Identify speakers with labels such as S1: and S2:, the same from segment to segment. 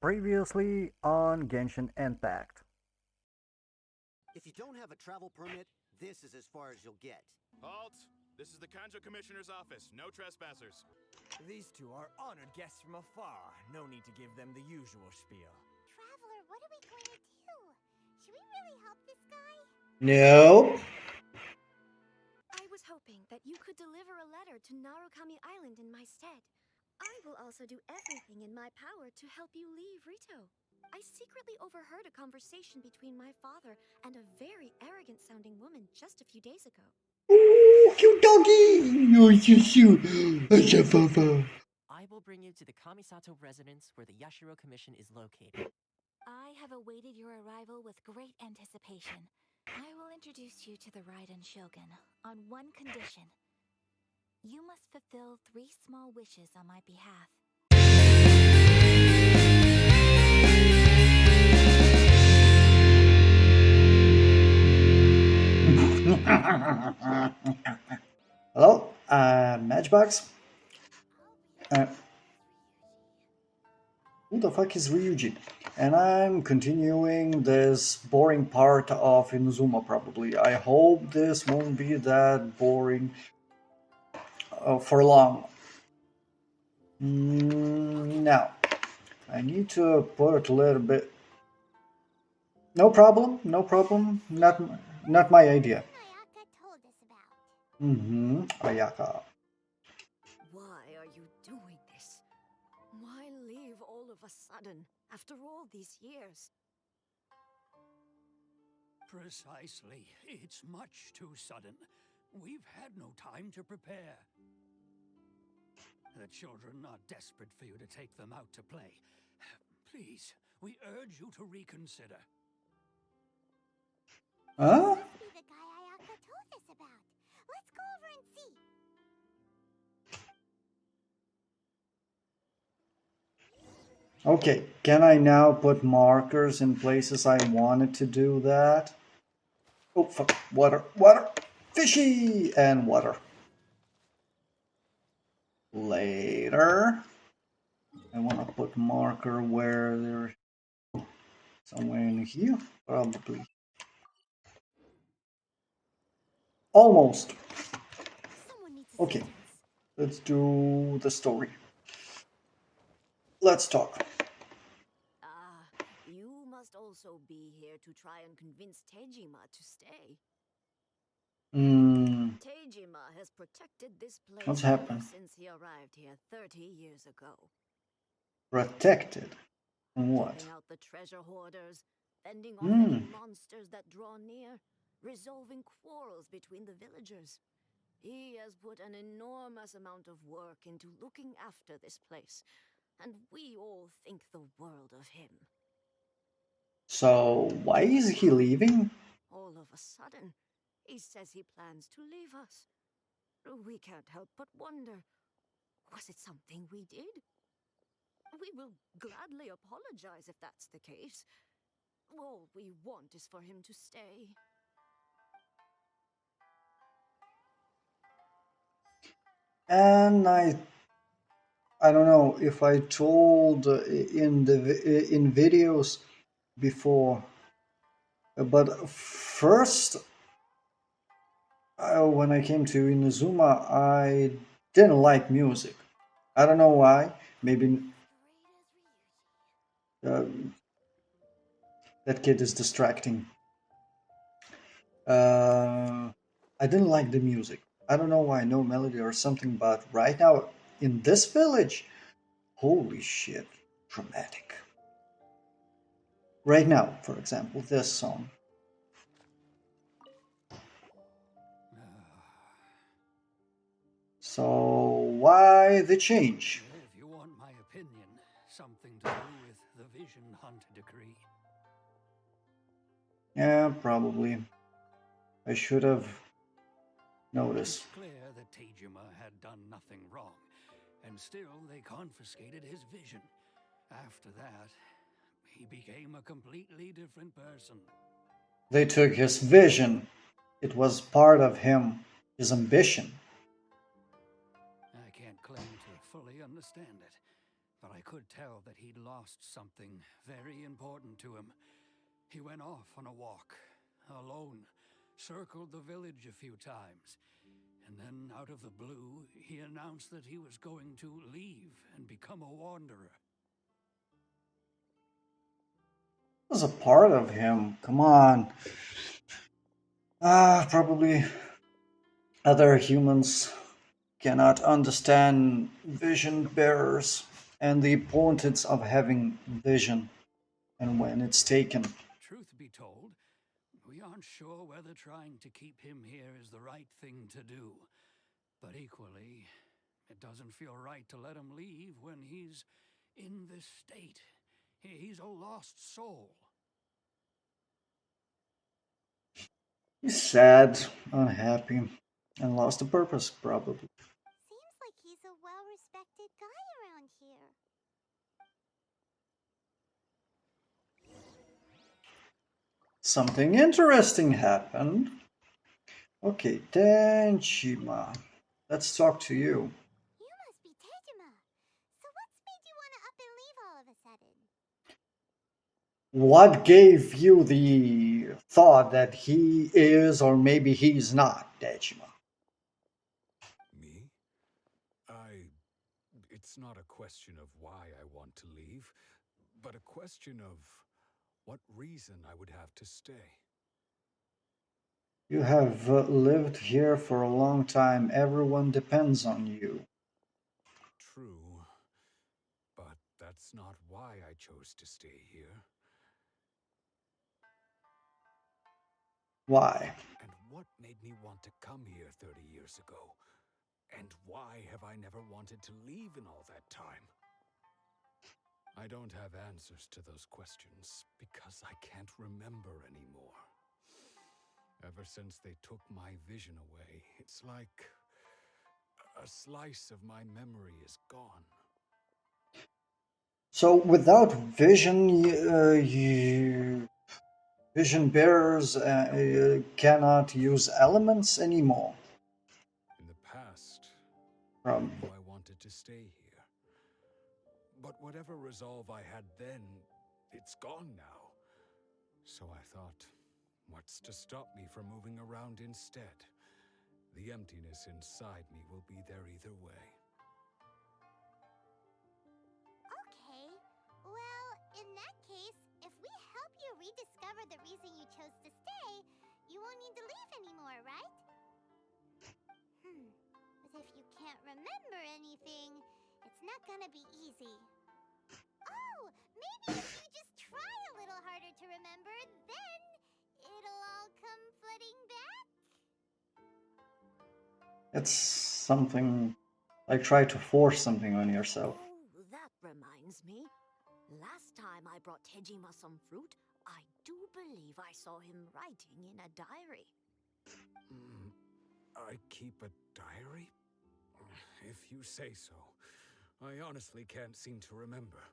S1: Previously on Genshin Impact.
S2: If you don't have a travel permit, this is as far as you'll get.
S3: Halt! This is the Kanto Commissioner's office. No trespassers.
S4: These two are honored guests from afar. No need to give them the usual spiel.
S5: Traveler, what are we going to do? Should we really help this guy?
S6: No.
S5: I was hoping that you could deliver a letter to Narukami Island in my stead. I will also do everything in my power to help you leave Rito. I secretly overheard a conversation between my father and a very arrogant-sounding woman just a few days ago.
S6: Ooh, cute doggy! You're so cute.
S7: I will bring you to the Kamisato residence where the Yashiro Commission is located.
S5: I have awaited your arrival with great anticipation. I will introduce you to the Raiden Shogun on one condition. You must fulfill 3 small wishes on my behalf.
S6: Hello, MatchBox. Who the fuck is Ryuji? And I'm continuing this boring part of Inazuma probably. I hope this won't be that boring for long. Now, I need to put a little bit. No problem, no problem. Not my idea.
S5: Ayaka told us about.
S6: Ayaka.
S8: Why are you doing this? Why leave all of a sudden, after all these years?
S9: Precisely. It's much too sudden. We've had no time to prepare. The children are desperate for you to take them out to play. Please, we urge you to reconsider.
S6: Huh?
S5: Must be the guy Ayaka told us about. Let's go over and see.
S6: Okay, can I now put markers in places I wanted to do that? Oh, fuck. Water, fishy, and water. Later. I want to put marker where there's somewhere in here, probably. Almost. Okay, let's do the story. Let's talk.
S8: You must also be here to try and convince Tejima to stay. Tejima has protected this place
S6: What's happened?
S8: since he arrived here 30 years ago.
S6: Protected? From what?
S8: Keeping out the treasure hoarders, fending off any monsters that draw near, resolving quarrels between the villagers. He has put an enormous amount of work into looking after this place, and we all think the world of him.
S6: So, why is he leaving?
S8: All of a sudden, he says he plans to leave us. We can't help but wonder, was it something we did? We will gladly apologize if that's the case. All we want is for him to stay.
S6: And I don't know if I told in videos before, but first when I came to Inazuma, I didn't like music. I don't know why. Maybe that kid is distracting. I didn't like the music. I don't know why, no melody or something, but right now in this village, holy shit, dramatic. Right now, for example, this song. So why the change?
S9: If you want my opinion, something to do with the Vision Hunt decree.
S6: Yeah, probably. I should have noticed.
S9: It's clear that Tejima had done nothing wrong, and still they confiscated his vision. After that, he became a completely different person.
S6: They took his vision. It was part of him, his ambition.
S9: I can't claim to fully understand it. but I could tell that he'd lost something very important to him. He went off on a walk, alone, circled the village a few times, and then out of the blue, he announced that he was going to leave and become a wanderer.
S6: Was a part of him. Come on. Probably other humans cannot understand vision bearers and the importance of having vision and when it's taken.
S9: Truth be told, we aren't sure whether trying to keep him here is the right thing to do. But equally, it doesn't feel right to let him leave when he's in this state. He's a lost soul.
S6: He's sad, unhappy, and lost the purpose, probably.
S10: Seems like he's a well-respected guy around here.
S6: Something interesting happened. Okay, Denjima. Let's talk to you.
S10: You must be Tejima. So what's made you want to up and leave all of a sudden?
S6: What gave you the thought that he is or maybe he's not Dejima?
S11: Me? It's not a question of why I want to leave, but a question of what reason I would have to stay.
S6: You have lived here for a long time. Everyone depends on you.
S11: True, but that's not why I chose to stay here.
S6: Why?
S11: And what made me want to come here 30 years ago? And why have I never wanted to leave in all that time? I don't have answers to those questions because I can't remember anymore. Ever since they took my vision away, it's like a slice of my memory is gone.
S6: So without vision, vision bearers cannot use elements anymore.
S11: In the past,
S6: I
S11: knew I wanted to stay here. But whatever resolve I had then, it's gone now. So I thought, what's to stop me from moving around instead? The emptiness inside me will be there either way.
S10: Okay, well, in that case, if we help you rediscover the reason you chose to stay, you won't need to leave anymore, right? But if you can't remember anything, it's not gonna be easy. Oh, maybe if you just try a little harder to remember, then it'll all come flooding back?
S6: It's something like try to force something on yourself.
S8: Oh, that reminds me. Last time I brought Tejima some fruit, I do believe I saw him writing in a diary.
S11: I keep a diary? If you say so. I honestly can't seem to remember.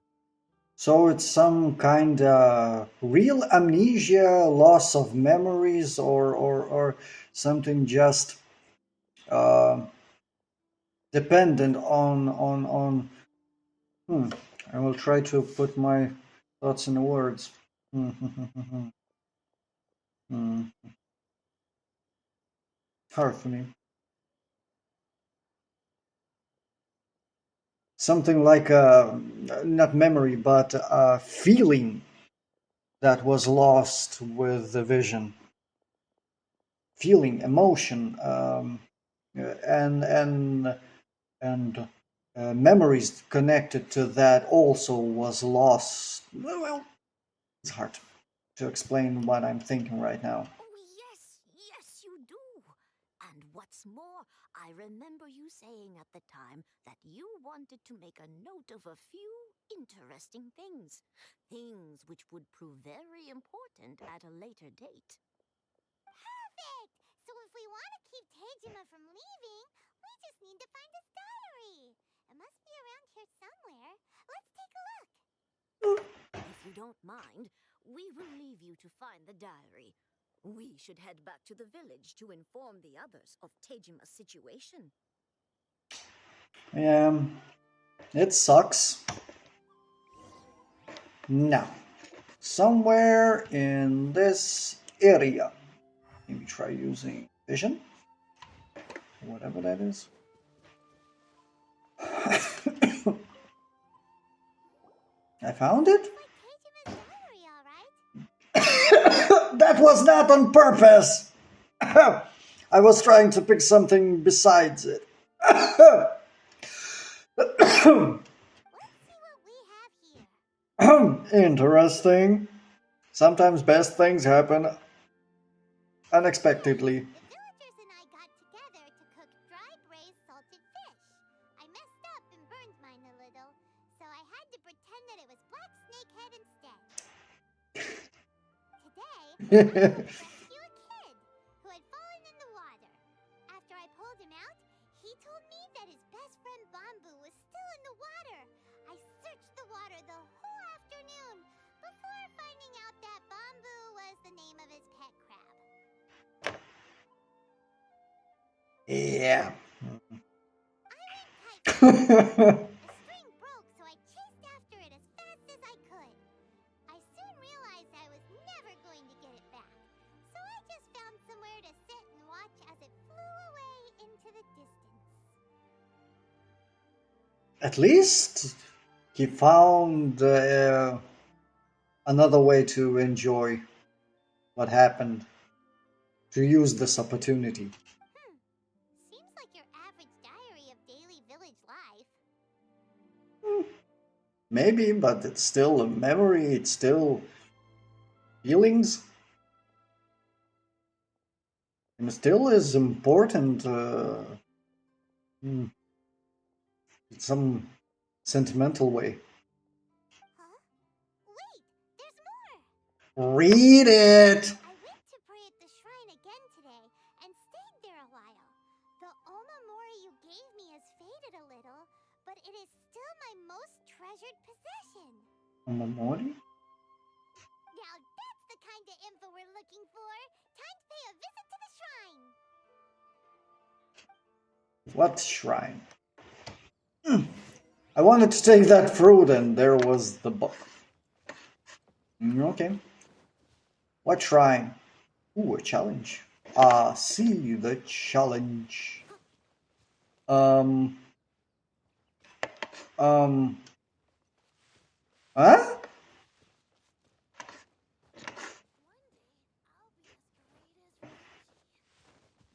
S6: So it's some kind of real amnesia, loss of memories, or something just dependent on. I will try to put my thoughts in words. Hard for me. Something like not memory, but a feeling that was lost with the vision. Feeling, emotion, and memories connected to that also was lost. Well, it's hard to explain what I'm thinking right now.
S8: Oh, yes, you do. And what's more, I remember you saying at the time that you wanted to make a note of a few interesting things. Things which would prove very important at a later date.
S10: Perfect! So if we want to keep Tejima from leaving, we just need to find his diary. It must be around here somewhere. Let's take a look.
S8: If you don't mind, we will leave you to find the diary. We should head back to the village to inform the others of Tejima's situation.
S6: It sucks, Now, somewhere in this area. Maybe try using vision. Whatever that is. I found it? That was not on purpose! I was trying to pick something besides it. Interesting. Sometimes best things happen unexpectedly.
S10: Rescue a kid who had fallen in the water. After I pulled him out, he told me that his best friend Bamboo was still in the water. I searched the water the whole afternoon before finding out that Bamboo was the name of his pet crab.
S6: Yeah.
S10: The string broke, so I chased after it as fast as I could. I soon realized I was never going to get it back, so I just found somewhere to sit and watch as it flew away into the distance.
S6: At least he found another way to enjoy what happened, to use this opportunity.
S10: Seems like your average diary of daily village life.
S6: Maybe, but it's still a memory, it's still feelings. And still is important in some sentimental way.
S10: Huh? Wait, there's more!
S6: Read it!
S10: I went to pray at the shrine again today and stayed there a while. The Omamori you gave me has faded a little, but it is still my most treasured possession.
S6: Omamori?
S10: Now that's the kind of info we're looking for. Time to pay a visit to the shrine.
S6: What shrine? I wanted to take that fruit and there was the book. Okay. What shrine? Ooh, a challenge. See the challenge. Huh?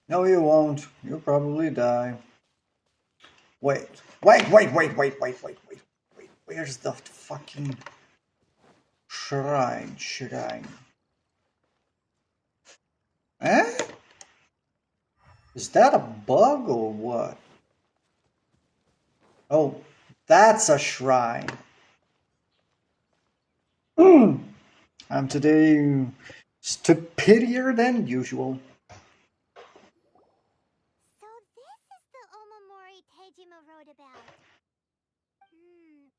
S6: No, you won't. You'll probably die. Wait. Where's the fucking shrine? Eh? Is that a bug or what? Oh, that's a shrine. I'm today stupidier than usual.
S10: So this is the Omamori Tejima wrote about.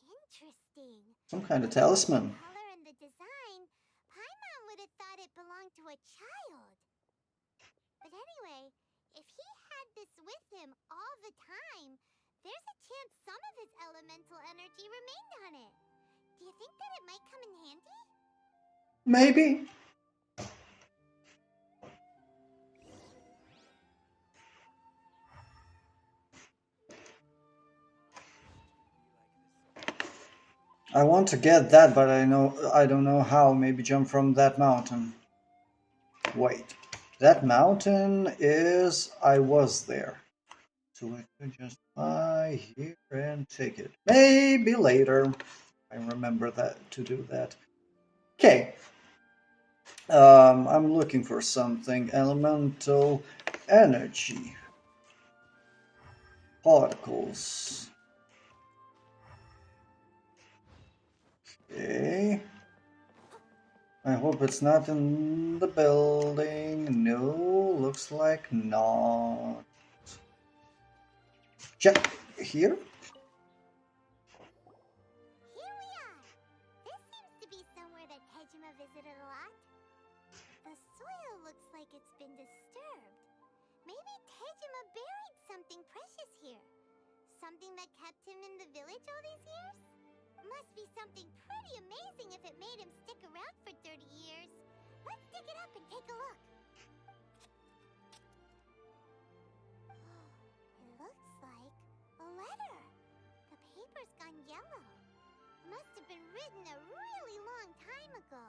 S10: Interesting.
S6: Some kind of talisman.
S10: The color and the design, Paimon would have thought it belonged to a child. But anyway, if he had this with him all the time, there's a chance some of his elemental energy remained on it. Do you think that it might come in handy?
S6: Maybe. I want to get that, but I don't know how. Maybe jump from that mountain. Wait, that mountain is... I was there. So I could just fly here and take it. Maybe later. I remember that to do that. Okay. I'm looking for something. Elemental energy. Particles. Okay. I hope it's not in the building. No, looks like not. Check here.
S10: Here we are. This seems to be somewhere that Tejima visited a lot. The soil looks like it's been disturbed. Maybe Tejima buried something precious here. Something that kept him in the village all these years? Must be something pretty amazing if it take a look. It looks like a letter. The paper's gone yellow. Must have been written a really long time ago.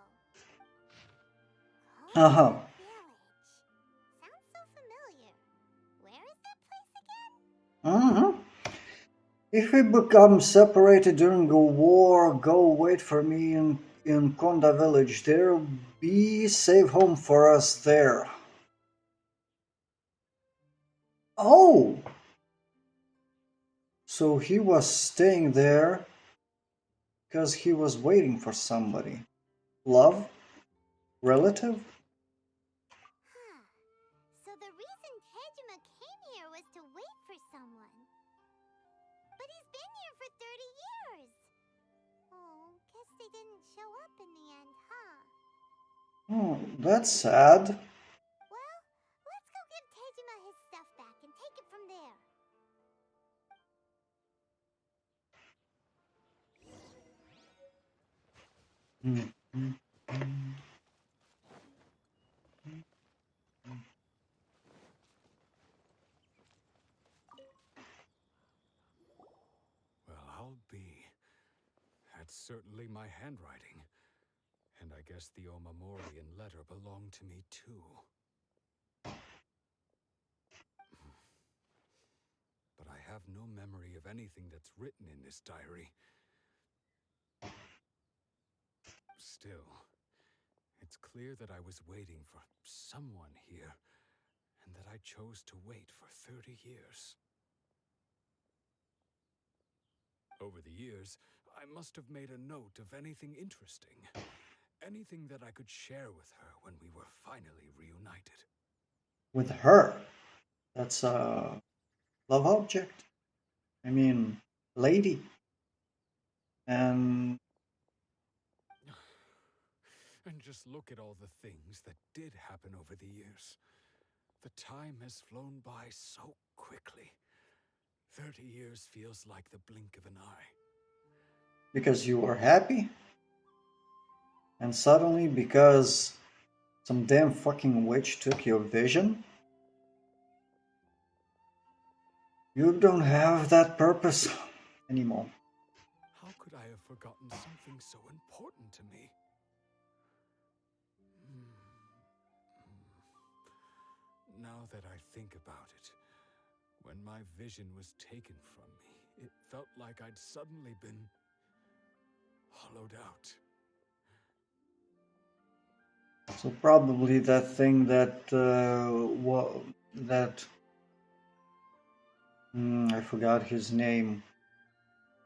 S6: Uh-huh.
S10: Village. Sounds so familiar. Where is that place again?
S6: Mm-hmm. If we become separated during a war, go wait for me in Konda village. There'll be safe home for us there. Oh! So he was staying there because he was waiting for somebody. Love? Relative?
S10: Huh. So the reason Tejima came here was to wait for someone. But he's been here for 30 years. Oh, guess they didn't show up in the end, huh?
S6: Oh, that's sad.
S10: Well, let's go give Tejima his stuff back and take it from there.
S11: Well, I'll be. That's certainly my handwriting. And I guess the Omamorian letter belonged to me too. But I have no memory of anything that's written in this diary. Still, it's clear that I was waiting for someone here, and that I chose to wait for 30 years. Over the years, I must have made a note of anything interesting. Anything that I could share with her when we were finally reunited.
S6: With her? That's a love object? I mean, lady. And
S11: And just look at all the things that did happen over the years. The time has flown by so quickly. 30 years feels like the blink of an eye.
S6: because you were happy? And suddenly, because some damn fucking witch took your vision? You don't have that purpose anymore.
S11: How could I have forgotten something so important to me? Now that I think about it, when my vision was taken from me, it felt like I'd suddenly been hollowed out.
S6: So probably that thing that I forgot his name.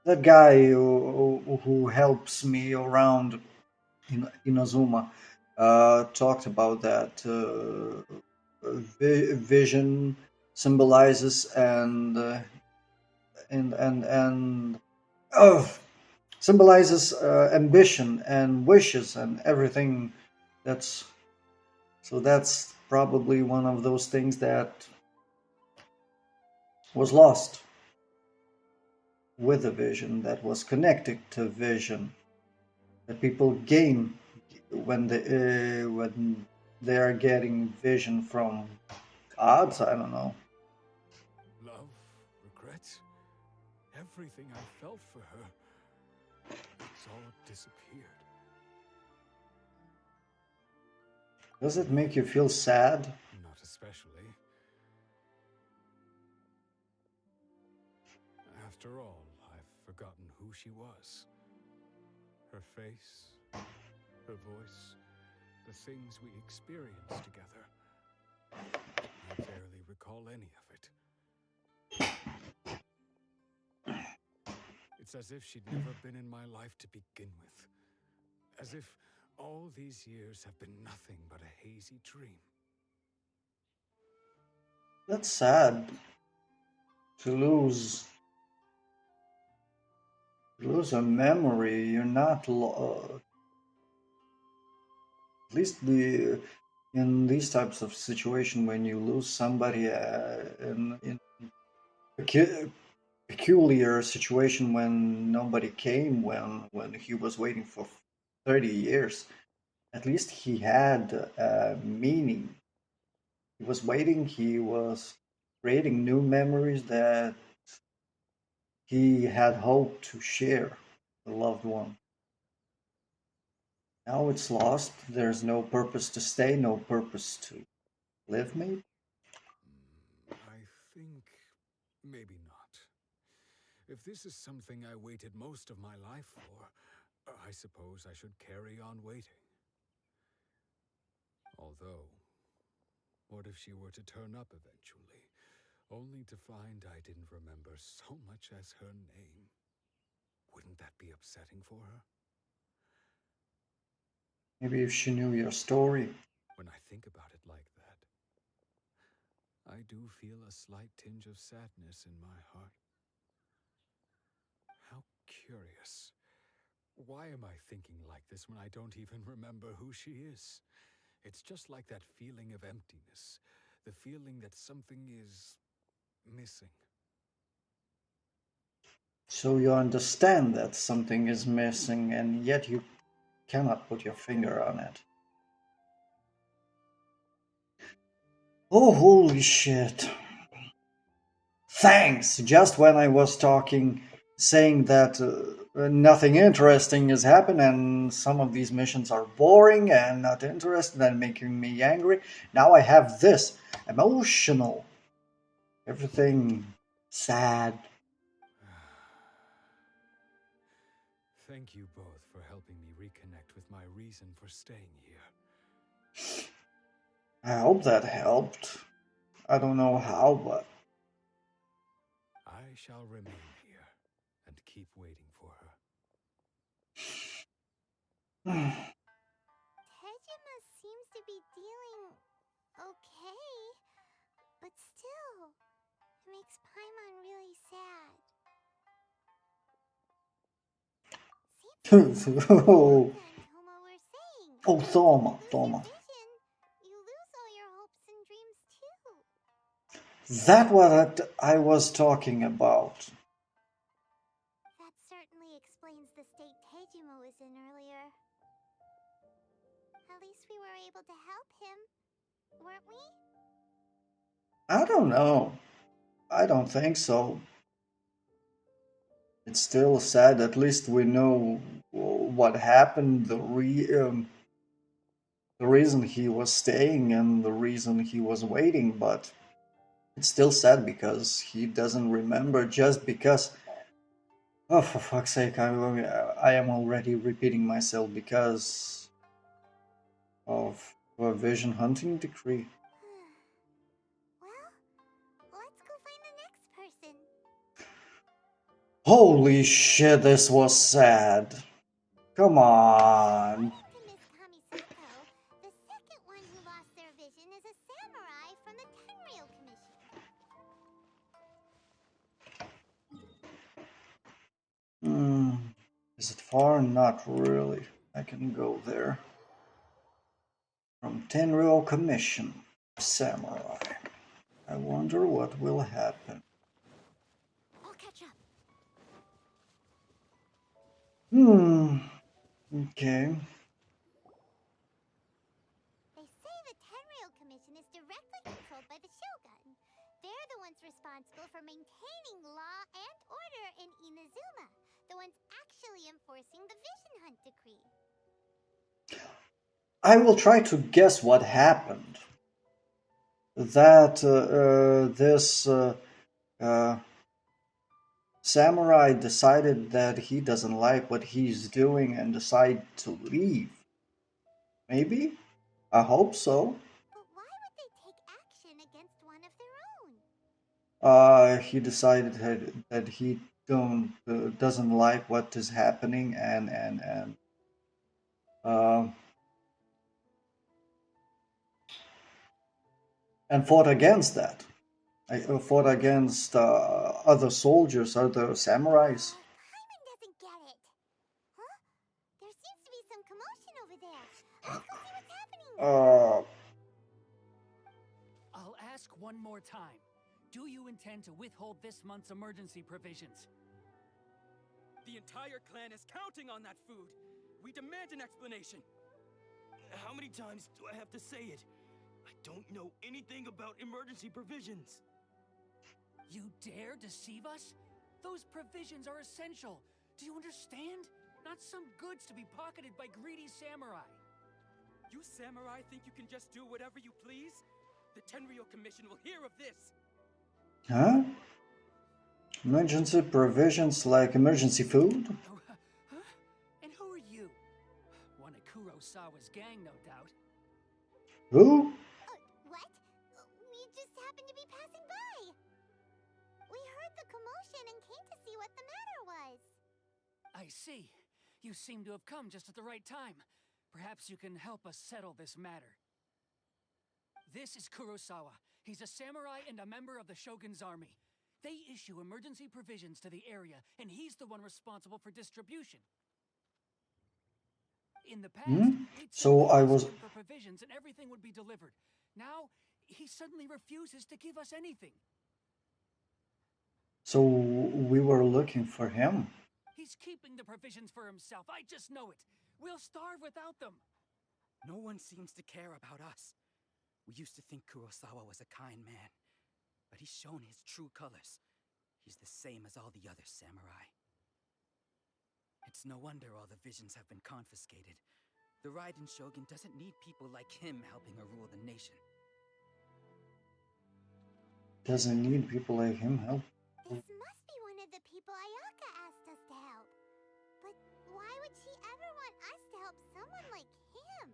S6: That guy who helps me around in Inazuma talked about that. Vision symbolizes and oh, symbolizes ambition and wishes and everything. That's probably one of those things that was lost with the vision, that was connected to vision, that people gain when they are getting vision from gods. I don't know.
S11: Love, regret, everything I felt for her, it's all disappeared.
S6: Does it make you feel sad?
S11: Not especially. After all, I've forgotten who she was. Her face, her voice, the things we experienced together. I barely recall any of it. It's as if she'd never been in my life to begin with. As if all these years have been nothing but a hazy dream.
S6: That's sad to lose a memory. You're not at least in these types of situation when you lose somebody in peculiar situation when nobody came when he was waiting for 30 years. At least he had meaning. He was waiting, he was creating new memories that he had hoped to share with a loved one. Now it's lost. There's no purpose to stay, no purpose to live, maybe?
S11: I think maybe not. If this is something I waited most of my life for, I suppose I should carry on waiting. Although, what if she were to turn up eventually, only to find I didn't remember so much as her name? Wouldn't that be upsetting for her?
S6: Maybe if she knew your story.
S11: When I think about it like that, I do feel a slight tinge of sadness in my heart. How curious. Why am I thinking like this when I don't even remember who she is? It's just like that feeling of emptiness, the feeling that something is missing.
S6: So you understand that something is missing, and yet you cannot put your finger on it. Oh, holy shit. Thanks! Just when I was talking, saying that nothing interesting has happened and some of these missions are boring and not interesting and making me angry, now I have this emotional. Everything sad.
S11: Thank you both for helping me reconnect with my reason for staying here.
S6: I hope that helped. I don't know how, but
S11: I shall remain here and keep waiting for her.
S10: Tejima seems to be dealing okay, but still, it makes Paimon really sad. Seems like
S6: oh,
S10: Toma were saying.
S6: Thoma,
S10: If you lose
S6: Thoma.
S10: your vision, you lose all your hopes and dreams too.
S6: That what I was talking about.
S10: That certainly explains the state Tejima was in earlier. At least we were able to help him, weren't we?
S6: I don't know. I don't think so. It's still sad. At least we know what happened, the reason he was staying and the reason he was waiting. But it's still sad because he doesn't remember. Just because, oh, for fuck's sake, I am already repeating myself because of a vision hunting decree.
S10: Well, let's go find the next person.
S6: Holy shit, this was sad. Come on.
S10: According to Miss Kamisato, the second one who lost their vision is a samurai from the Tenryou Commission.
S6: Is it far? Not really. I can go there. From Tenryou Commission, Samurai. I wonder what will happen.
S8: I'll catch up.
S6: Okay.
S10: They say the Tenryou Commission is directly controlled by the Shogun. They're the ones responsible for maintaining law and order in Inazuma, the ones actually enforcing the Vision Hunt decree.
S6: I will try to guess what happened. That this samurai decided that he doesn't like what he's doing and decided to leave. Maybe? I hope so.
S10: But why would they take action against one of their own?
S6: He decided that he doesn't like what is happening and fought against that. I fought against other soldiers, other samurais.
S10: Paimon doesn't get it. Huh? There seems to be some commotion over there. Let's go see what's happening.
S7: I'll ask one more time. Do you intend to withhold this month's emergency provisions?
S12: The entire clan is counting on that food. We demand an explanation.
S4: How many times do I have to say it? I don't know anything about emergency provisions.
S7: You dare deceive us? Those provisions are essential. Do you understand? Not some goods to be pocketed by greedy samurai.
S4: You samurai think you can just do whatever you please? The Tenryou Commission will hear of this.
S6: Huh? Emergency provisions like emergency food?
S7: Huh? And who are you? One of Kurosawa's gang, no doubt.
S6: Who?
S10: What? We just happened to be passing by. We heard the commotion and came to see what the matter was.
S7: I see. You seem to have come just at the right time. Perhaps you can help us settle this matter. This is Kurosawa. He's a samurai and a member of the Shogun's army. They issue emergency provisions to the area, and he's the one responsible for distribution. In the past, we'd
S6: So I was...
S7: for provisions and everything would be delivered. Now, he suddenly refuses to give us anything.
S6: So we were looking for him?
S7: He's keeping the provisions for himself. I just know it. We'll starve without them.
S4: No one seems to care about us. We used to think Kurosawa was a kind man, but he's shown his true colors. He's the same as all the other samurai. It's no wonder all the visions have been confiscated. The Raiden Shogun doesn't need people like him helping her rule the nation.
S6: Doesn't need people like him help.
S10: This must be one of the people Ayaka asked us to help. But why would she ever want us to help someone like him?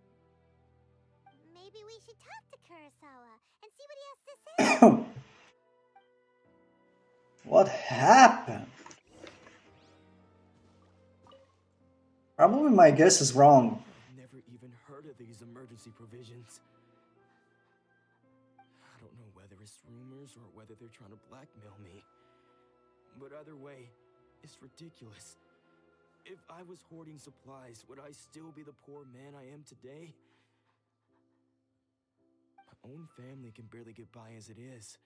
S10: Maybe we should talk to Kurosawa and see what he has to say.
S6: What happened? Probably my guess is wrong.
S4: I've never even heard of these emergency provisions. I don't know whether it's rumors or whether they're trying to blackmail me. But either way, it's ridiculous. If I was hoarding supplies, would I still be the poor man I am today? My own family can barely get by as it is.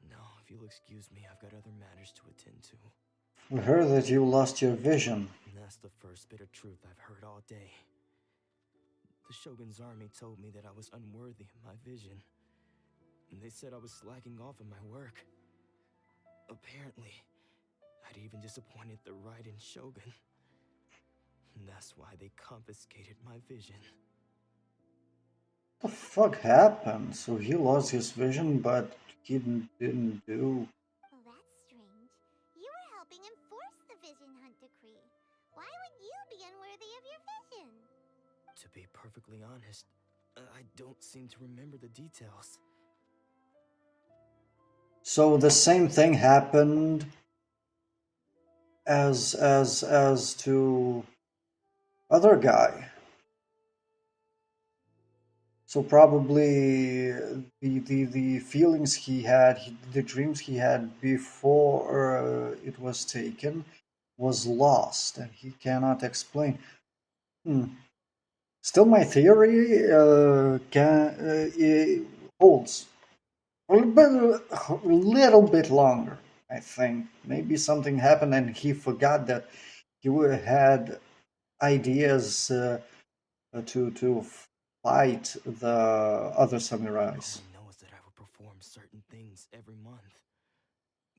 S4: No, if you'll excuse me, I've got other matters to attend to.
S6: We heard that you lost your vision.
S4: And that's the first bit of truth I've heard all day. The Shogun's army told me that I was unworthy of my vision. And they said I was slacking off in my work. Apparently, I'd even disappointed the Raiden Shogun. And that's why they confiscated my vision.
S6: What the fuck happened? So he lost his vision, but he didn't do...
S10: Well, that's strange. You were helping enforce the Vision Hunt Decree. Why would you be unworthy of your vision?
S4: To be perfectly honest, I don't seem to remember the details.
S6: So the same thing happened as to other guy. So probably the feelings he had, the dreams he had before it was taken was lost, and he cannot explain. Still, my theory holds a little bit longer. I think maybe something happened and he forgot that he had ideas to fight the other samurais.
S4: All I know is that I would perform certain things every month,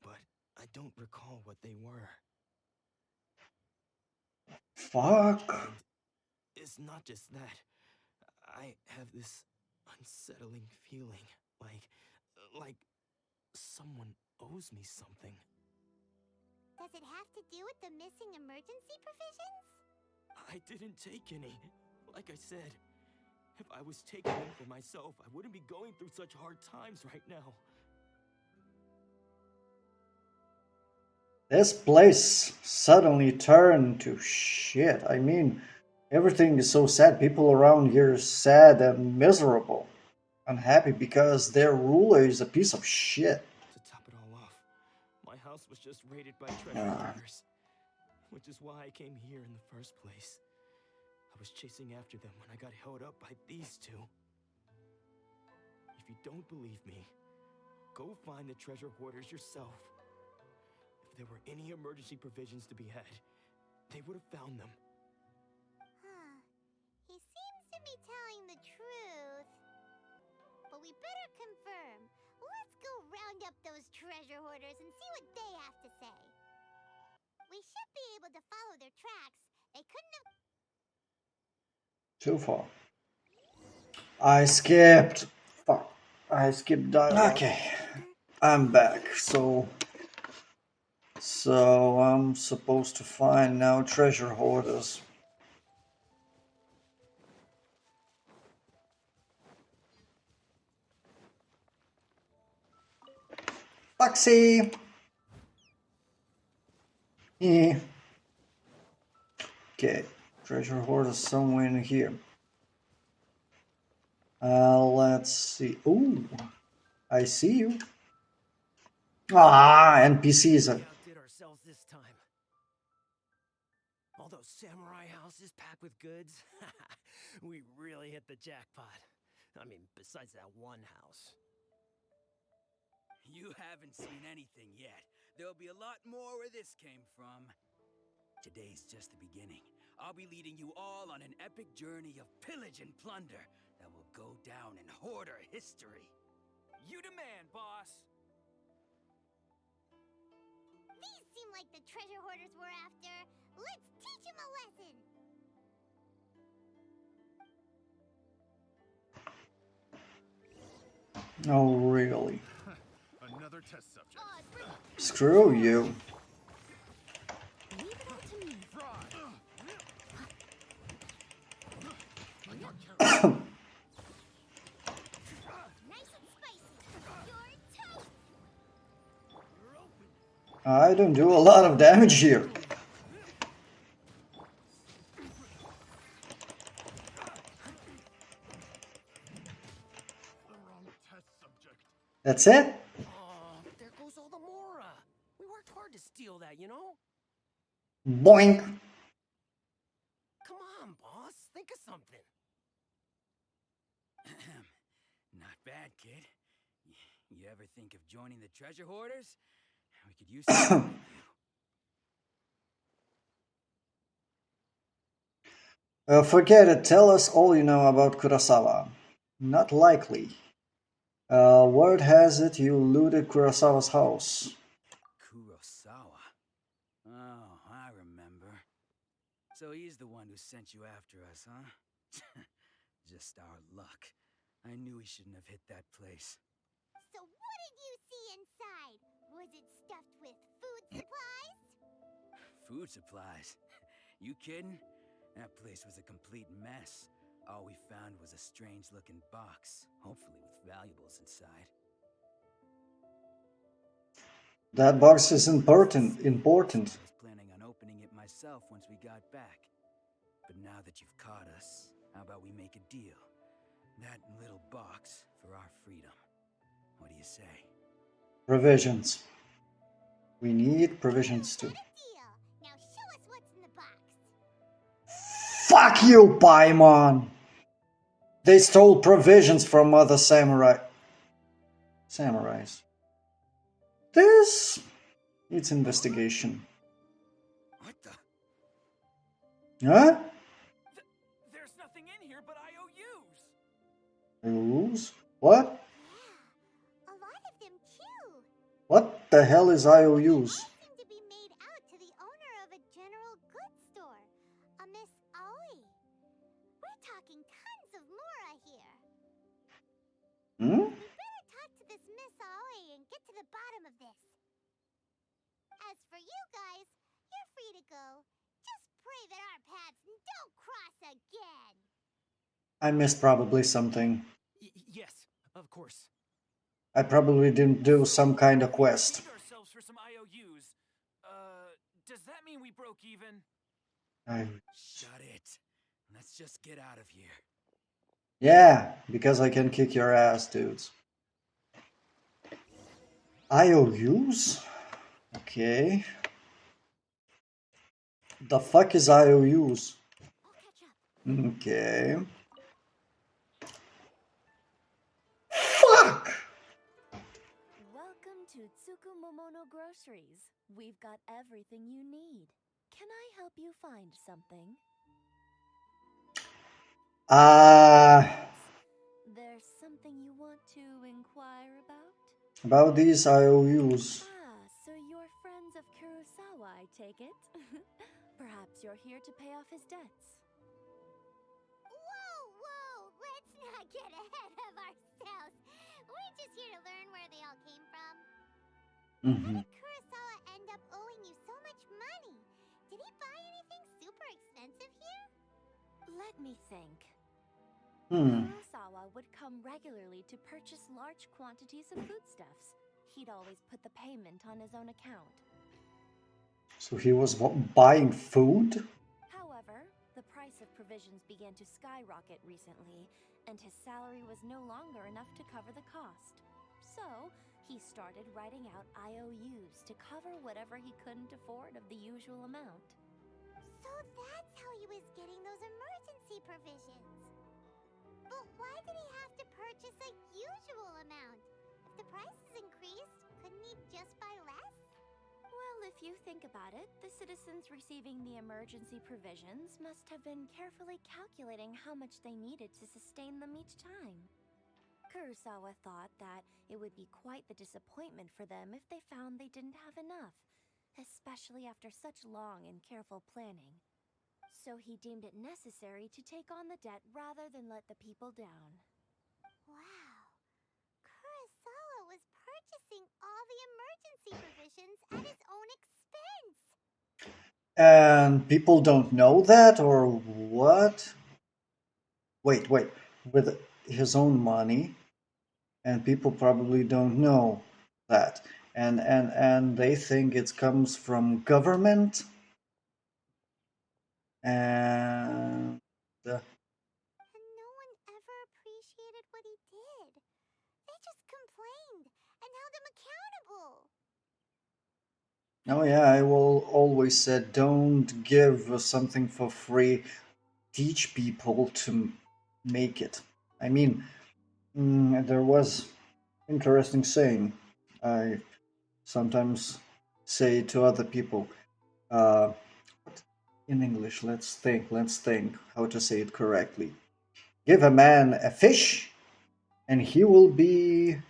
S4: but I don't recall what they were.
S6: Fuck.
S4: And it's not just that. I have this unsettling feeling, like someone owes me something.
S10: Does it have to do with the missing emergency provisions?
S4: I didn't take any. Like I said, if I was taking them for myself, I wouldn't be going through such hard times right now.
S6: This place suddenly turned to shit. I mean, everything is so sad. People around here are sad and miserable, unhappy because their ruler is a piece of shit.
S4: To top it all off, my house was just raided by treasure hunters, which is why I came here in the first place. I was chasing after them when I got held up by these two. If you don't believe me, go find the treasure hoarders yourself. If there were any emergency provisions to be had, they would have found them.
S10: Huh. He seems to be better confirm. Let's go round up those treasure hoarders and see what they have to say. We should be able to follow their tracks. They couldn't have...
S6: Too far. I skipped. Fuck. I skipped dialogue. Okay. I'm back. So I'm supposed to find now treasure hoarders. Taxi! Yeah. Okay, treasure hoarders somewhere in here. Let's see. Ooh, I see you. Ah, NPCs.
S4: We outdid ourselves this time. All those samurai houses packed with goods. We really hit the jackpot. I mean, besides that one house.
S12: You haven't seen anything yet. There'll be a lot more where this came from. Today's just the beginning. I'll be leading you all on an epic journey of pillage and plunder that will go down in hoarder history.
S9: You demand, boss.
S10: These seem like the treasure hoarders we're after. Let's teach them a lesson.
S6: Oh, really?
S3: Another test subject.
S6: Screw you.
S5: Leave it all to me.
S10: Nice and spicy. You're toast.
S6: I don't do a lot of damage here. That's it?
S4: Oh, there goes all the Mora. We worked hard to steal that, you know?
S6: Boink.
S4: Come on, boss. Think of something.
S12: Not bad, kid. You ever think of joining the treasure hoarders? We could use some of you.
S6: Forget it. Tell us all you know about Kurosawa. Not likely. Word has it you looted Kurosawa's house.
S12: Kurosawa? Oh, I remember. So he's the one who sent you after us, huh? Just our luck. I knew he shouldn't have hit that place.
S10: So what did you see inside? Was it stuffed with food supplies?
S12: Food supplies? You kidding? That place was a complete mess. All we found was a strange-looking box, hopefully with valuables inside.
S6: That box is important.
S12: I was planning on opening it myself once we got back. But now that you've caught us, how about we make a deal? That little box for our freedom. What do you say?
S6: Provisions. We need provisions too.
S10: Deal. Now show us what's in the box.
S6: Fuck you, Paimon! They stole provisions from other samurais. This needs investigation.
S12: What the?
S6: Huh?
S9: There's nothing in here but IOUs.
S6: IOUs? What?
S10: Yeah, a lot of them too.
S6: What the hell is IOUs?
S10: They all seem to be made out to the owner of a general goods store, a Miss Aoi. We're talking tons of Mora here.
S6: Hmm?
S10: We better talk to this Miss Aoi and get to the bottom of this. As for you guys, you're free to go. Just pray that our paths don't cross again.
S6: I missed probably something.
S4: Yes, of course.
S6: I probably didn't do some kind of quest.
S9: We paid ourselves for some IOUs. Does that mean we broke even?
S12: Shut it. Let's just get out of here.
S6: Yeah, because I can kick your ass, dudes. IOUs? Okay. The fuck is IOUs? Okay. Fuck!
S5: Welcome to Tsukumomono Groceries. We've got everything you need. Can I help you find something? There's something you want to
S6: About these IOUs.
S5: Ah, so you're friends of Kurosawa, I take it? Perhaps you're here to pay off his debts.
S10: Whoa, whoa! Let's not get ahead of ourselves. We're just here to learn where they all came from. How did Kurosawa end up owing you so much money? Did he buy anything super expensive here?
S5: Let me think.
S6: Hmm.
S5: Kurosawa would come regularly to purchase large quantities of foodstuffs. He'd always put the payment on his own account.
S6: So he was buying food?
S5: However, the price of provisions began to skyrocket recently, and his salary was no longer enough to cover the cost. So, he started writing out IOUs to cover whatever he couldn't afford of the usual amount.
S10: So that's how he was getting those emergency provisions. But why did he have to purchase a usual amount? If the prices increased, couldn't he just buy less?
S5: Well, if you think about it, the citizens receiving the emergency provisions must have been carefully calculating how much they needed to sustain them each time. Kurosawa thought that it would be quite the disappointment for them if they found they didn't have enough, especially after such long and careful planning. So he deemed it necessary to take on the debt rather than let the people down.
S10: Wow. Kurosawa was purchasing all the emergency provisions at his own expense.
S6: And people don't know that, or what? Wait. With his own money, and people probably don't know that. And they think it comes from government. And
S10: And no one ever appreciated what he did. They just complained and held him accountable.
S6: oh yeah, I will always said don't give something for free. Teach people to make it. I mean, there was interesting saying I sometimes say to other people. Uh, in English, let's think how to say it correctly. Give a man a fish, and he will be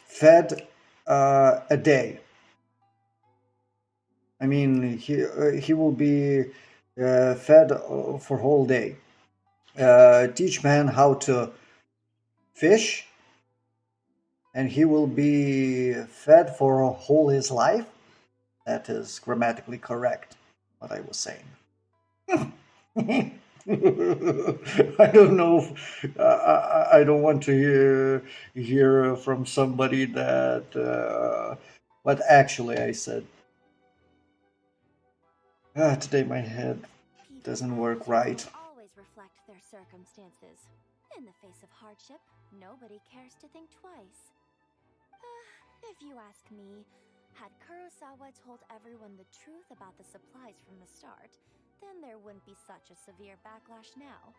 S6: fed a day. I mean, he will be fed for whole day. Teach man how to fish, and he will be fed for whole his life. That is grammatically correct. What I was saying. I don't know. I don't want to hear from somebody that. But actually, I said today my head doesn't work right.
S5: Always reflect their circumstances. In the face of hardship, nobody cares to think twice. If you ask me, had Kurosawa told everyone the truth about the supplies from the start, then there wouldn't be such a severe backlash now.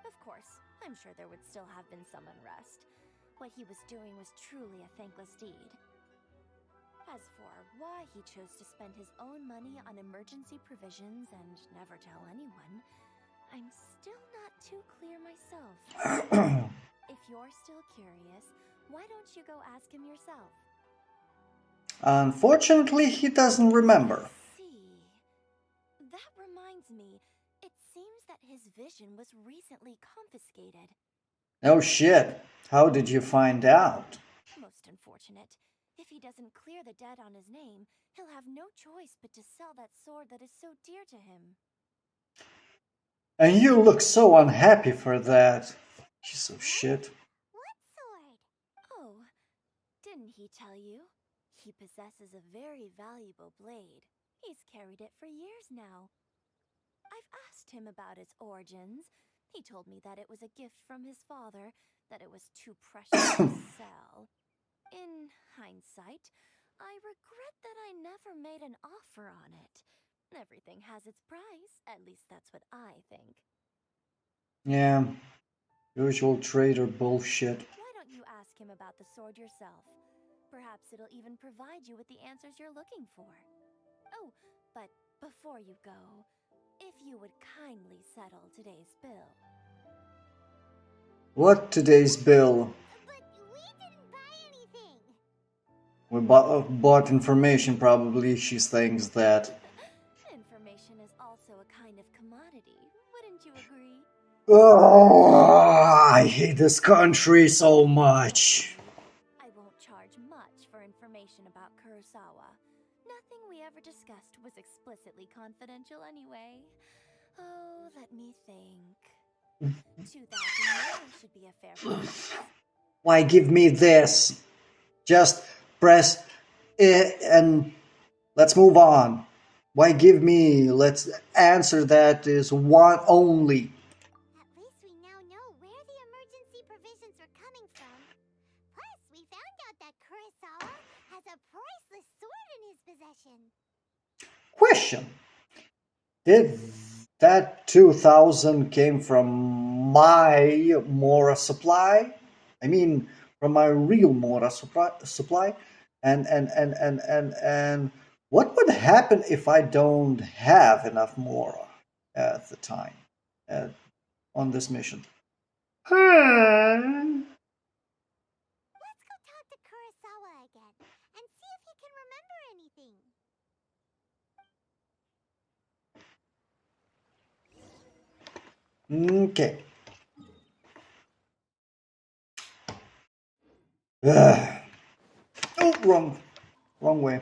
S5: Of course, I'm sure there would still have been some unrest. What he was doing was truly a thankless deed. As for why he chose to spend his own money on emergency provisions and never tell anyone, I'm still not too clear myself. If you're still curious, why don't you go ask him yourself?
S6: Unfortunately, he doesn't remember.
S5: See, that reminds me, it seems that his vision was recently confiscated.
S6: Oh shit, how did you find out?
S5: Most unfortunate. If he doesn't clear the debt on his name, he'll have no choice but to sell that sword that is so dear to him.
S6: And you look so unhappy for that. Piece of shit.
S10: What sword?
S5: Oh, didn't he tell you? He possesses a very valuable blade. He's carried it for years now. I've asked him about its origins. He told me that it was a gift from his father, that it was too precious to sell. In hindsight, I regret that I never made an offer on it. Everything has its price, at least that's what I think.
S6: Yeah, usual trader bullshit.
S5: Why don't you ask him about the sword yourself? Perhaps it'll even provide you with the answers you're looking for. Oh, but before you go, if you would kindly settle today's bill.
S6: What today's bill?
S10: But we didn't
S6: We bought information, probably. She thinks that.
S5: Information is also a kind of commodity, wouldn't you agree?
S6: Oh, I hate this country so much.
S5: I won't charge much for information about Kurosawa. Nothing we ever discussed was explicitly confidential anyway. Oh, let me think. 2,000 more should be a fair price.
S6: Why give me this? Just press it and let's move on. Why give me? Let's answer that is one only.
S10: At least we now know where the emergency provisions are coming from. Plus, we found out that Kurosawa has a priceless sword in his possession.
S6: Question. Did that 2,000 came from my Mora supply? I mean, from my real Mora supply? And what would happen if I don't have enough Mora at the time on this mission?
S10: Let's go talk to Kurosawa again and see if he can remember anything.
S6: Okay. Ugh. Oh, wrong way.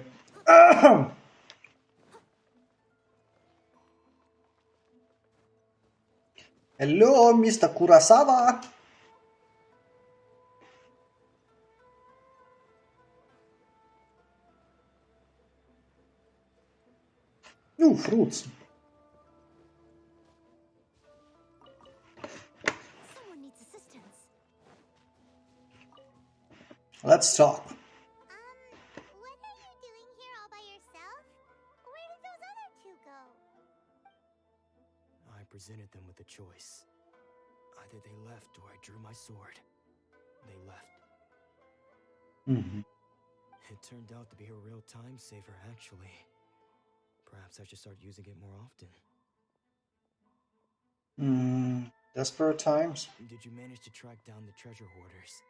S6: Hello, Mr. Kurosawa. Ooh, fruits.
S5: Someone needs assistance.
S6: Let's talk.
S10: What are you doing here all by yourself? Where did those other two go?
S4: I presented them with a choice. Either they left or I drew my sword. They left.
S6: Mm-hmm.
S4: It turned out to be a real time saver, actually. Perhaps I should start using it more often.
S6: Desperate times.
S4: Did you manage to track down the treasure hoarders?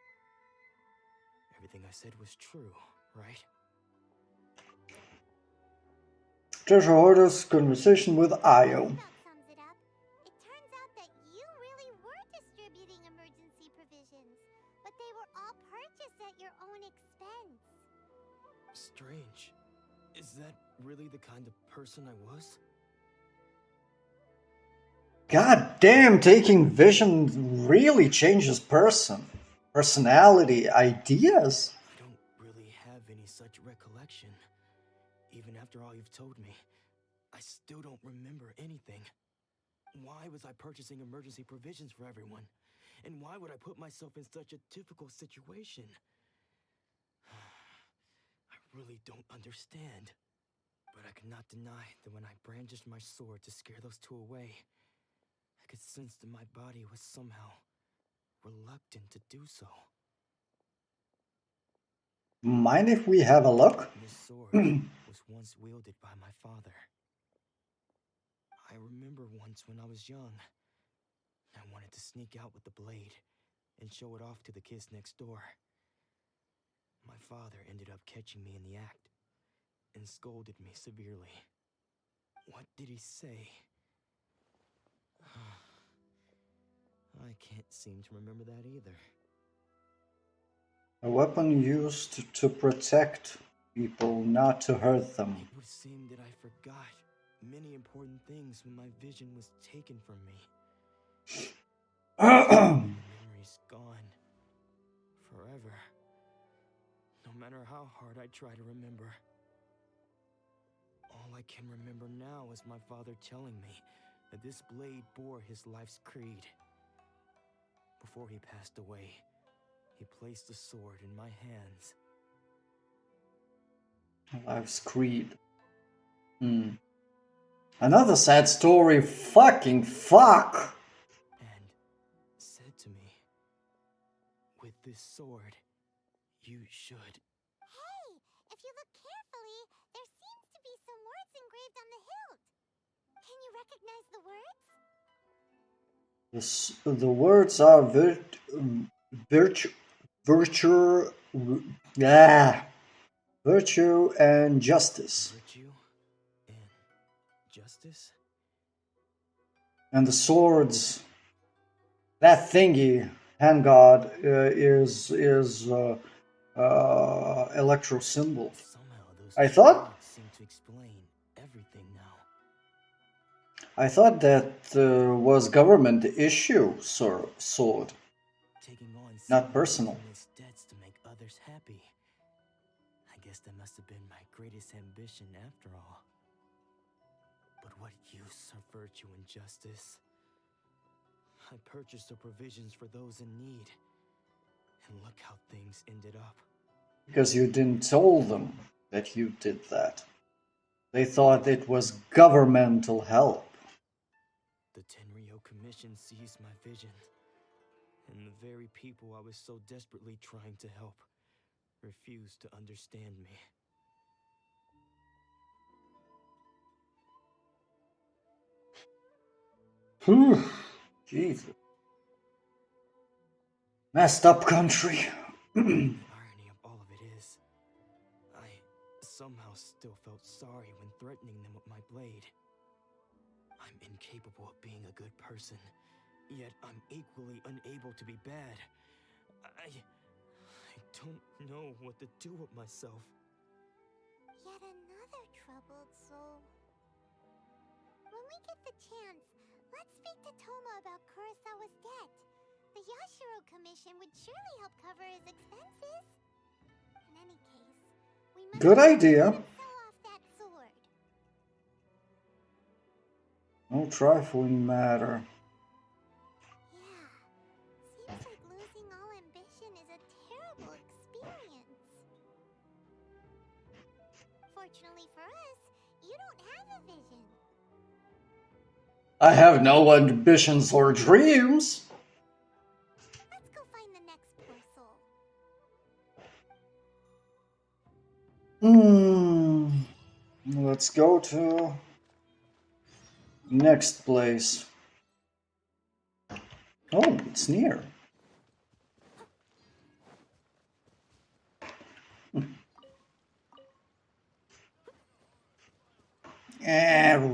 S4: Everything I said was true, right?
S6: Treasure hoarders conversation with Io.
S10: That sums it up. It turns out that you really were distributing emergency provisions, but they were all purchased at your own expense.
S4: Strange. Is that really the kind of person I was?
S6: God damn, taking vision really changes personality, ideas.
S4: I don't really have any such recollection. Even after all you've told me, I still don't remember anything. Why was I purchasing emergency provisions for everyone? And why would I put myself in such a difficult situation? I really don't understand. But I cannot deny that when I brandished my sword to scare those two away, I could sense that my body was somehow reluctant to do so.
S6: Mind if we have a look?
S4: This sword was once wielded by my father. I remember once when I was young, I wanted to sneak out with the blade and show it off to the kids next door. My father ended up catching me in the act and scolded me severely. What did he say? I can't seem to remember that either.
S6: A weapon used to protect people, not to hurt them.
S4: It would seem that I forgot many important things when my vision was taken from me. My memory's gone. Forever. No matter how hard I try to remember. All I can remember now is my father telling me that this blade bore his life's creed. Before he passed away, he placed the sword in my hands.
S6: Life's creed. Another sad story. Fucking fuck.
S4: And said to me, with this sword, you should.
S10: Hey, if you look carefully, there seems to be some words engraved on the hilt. Can you recognize the words?
S6: The words are virtue. Virtue and justice.
S4: Virtue and justice?
S6: And the swords. That thingy, hand god, is electro symbol.
S4: Somehow those
S6: I
S4: two
S6: thought
S4: words seem to explain everything now.
S6: I thought that was government issue, sir, sword,
S4: Taking on
S6: not personal.
S4: its debts to make others happy. I guess that must have been my greatest ambition after all. But what use of virtue and justice? I purchased the provisions for those in need. And look how things ended up.
S6: Because you didn't tell them that you did that. They thought it was governmental help.
S4: The Tenryo Commission seized my vision. And the very people I was so desperately trying to help refused to understand me.
S6: Whew. Jesus. Messed up country.
S4: The irony of all of it is, I somehow still felt sorry when threatening them with my blade. I'm incapable of being a good person, yet I'm equally unable to be bad. I don't know what to do with myself.
S10: Yet another troubled soul. When we get the chance, let's speak to Toma about Kurosawa's debt. The Yashiro Commission would surely help cover his expenses. In any case, we must
S6: Good idea.
S10: let him sell off that sword.
S6: No trifling matter.
S10: Yeah, seems like losing all ambition is a terrible experience. Fortunately for us, you don't have a vision.
S6: I have no ambitions or dreams.
S10: Let's go find the next poor soul.
S6: Let's go to next place. Oh, it's near.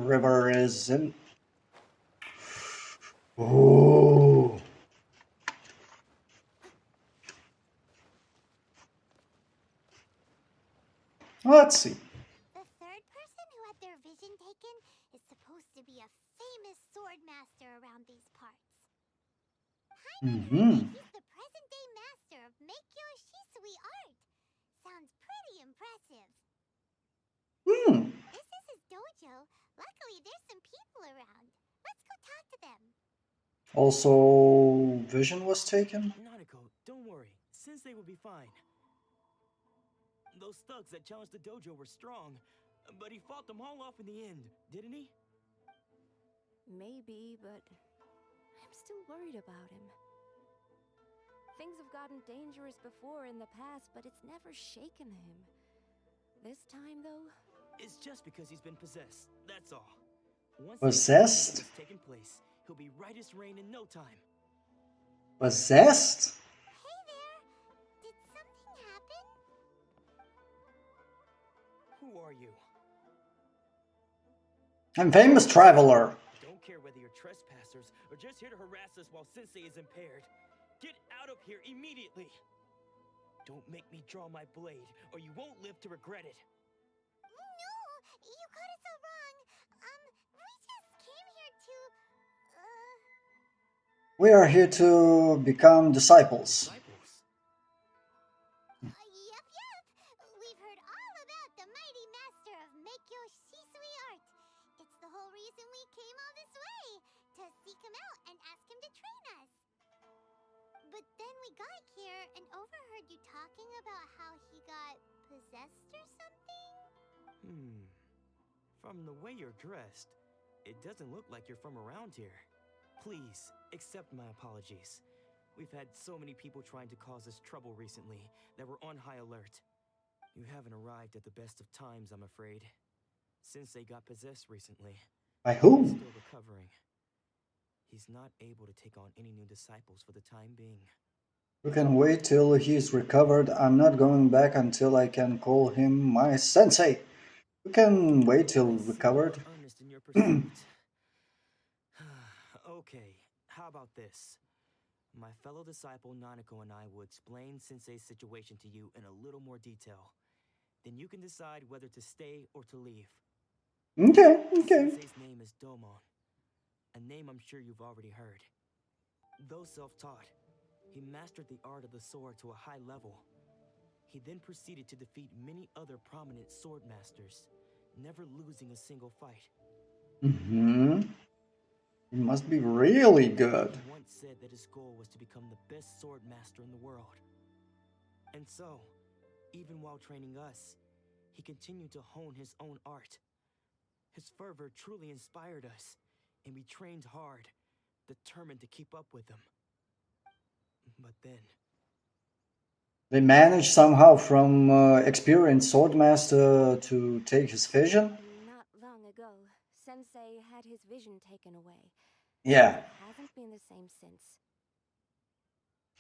S6: River isn't. Oh. Let's see.
S10: The third person who had their vision taken is supposed to be a famous sword master around these parts. Hyman heard that he's the present-day master of Meikyo Shisui art. Sounds pretty impressive. This is his dojo. Luckily, there's some people around. Let's go talk to them.
S6: Also, vision was taken?
S4: Nanako, don't worry. Sensei will be fine. Those thugs that challenged the dojo were strong, but he fought them all off in the end, didn't he?
S8: Maybe, but I'm still worried about him. Things have gotten dangerous before in the past, but it's never shaken him. This time, though...
S4: It's just because he's been possessed, that's all. Once
S6: Possessed?
S4: has taken place, he'll be right as rain in no time.
S6: Possessed?
S10: Hey there! Did something happen?
S4: Who are you?
S6: I'm famous traveler.
S4: Don't care whether you're trespassers or just here to harass us while Sensei is impaired. Get out of here immediately! Don't make me draw my blade, or you won't live to regret it.
S10: No! You got it so wrong. We just came here to...
S6: We are here to become disciples.
S10: Yep. We've heard all about the mighty master of Meikyo Shisui art. It's the whole reason we came all this way, to seek him out and ask him to train us. But then we got here and overheard you talking about how he got possessed or something?
S4: From the way you're dressed, it doesn't look like you're from around here. Please, accept my apologies. We've had so many people trying to cause us trouble recently that we're on high alert. You haven't arrived at the best of times, I'm afraid. Sensei got possessed recently.
S6: By whom?
S4: He's still recovering. He's not able to take on any new disciples for the time being.
S6: You can wait till he's recovered. I'm not going back until I can call him my sensei. You can wait till recovered.
S4: Earnest in your pursuit. Okay, how about this? My fellow disciple Nanako and I will explain Sensei's situation to you in a little more detail. Then you can decide whether to stay or to leave.
S6: Okay, okay.
S4: Sensei's name is Domon, a name I'm sure you've already heard. Though self-taught, he mastered the art of the sword to a high level. He then proceeded to defeat many other prominent sword masters, never losing a single fight.
S6: Mm-hmm. He must be really good.
S4: He once said that his goal was to become the best sword master in the world. And so, even while training us, he continued to hone his own art. His fervor truly inspired us, and we trained hard, determined to keep up with him. But then...
S6: They managed somehow from experienced swordmaster to take his vision?
S5: Not long ago, Sensei had his vision taken away.
S6: Yeah.
S5: It hasn't been the same since.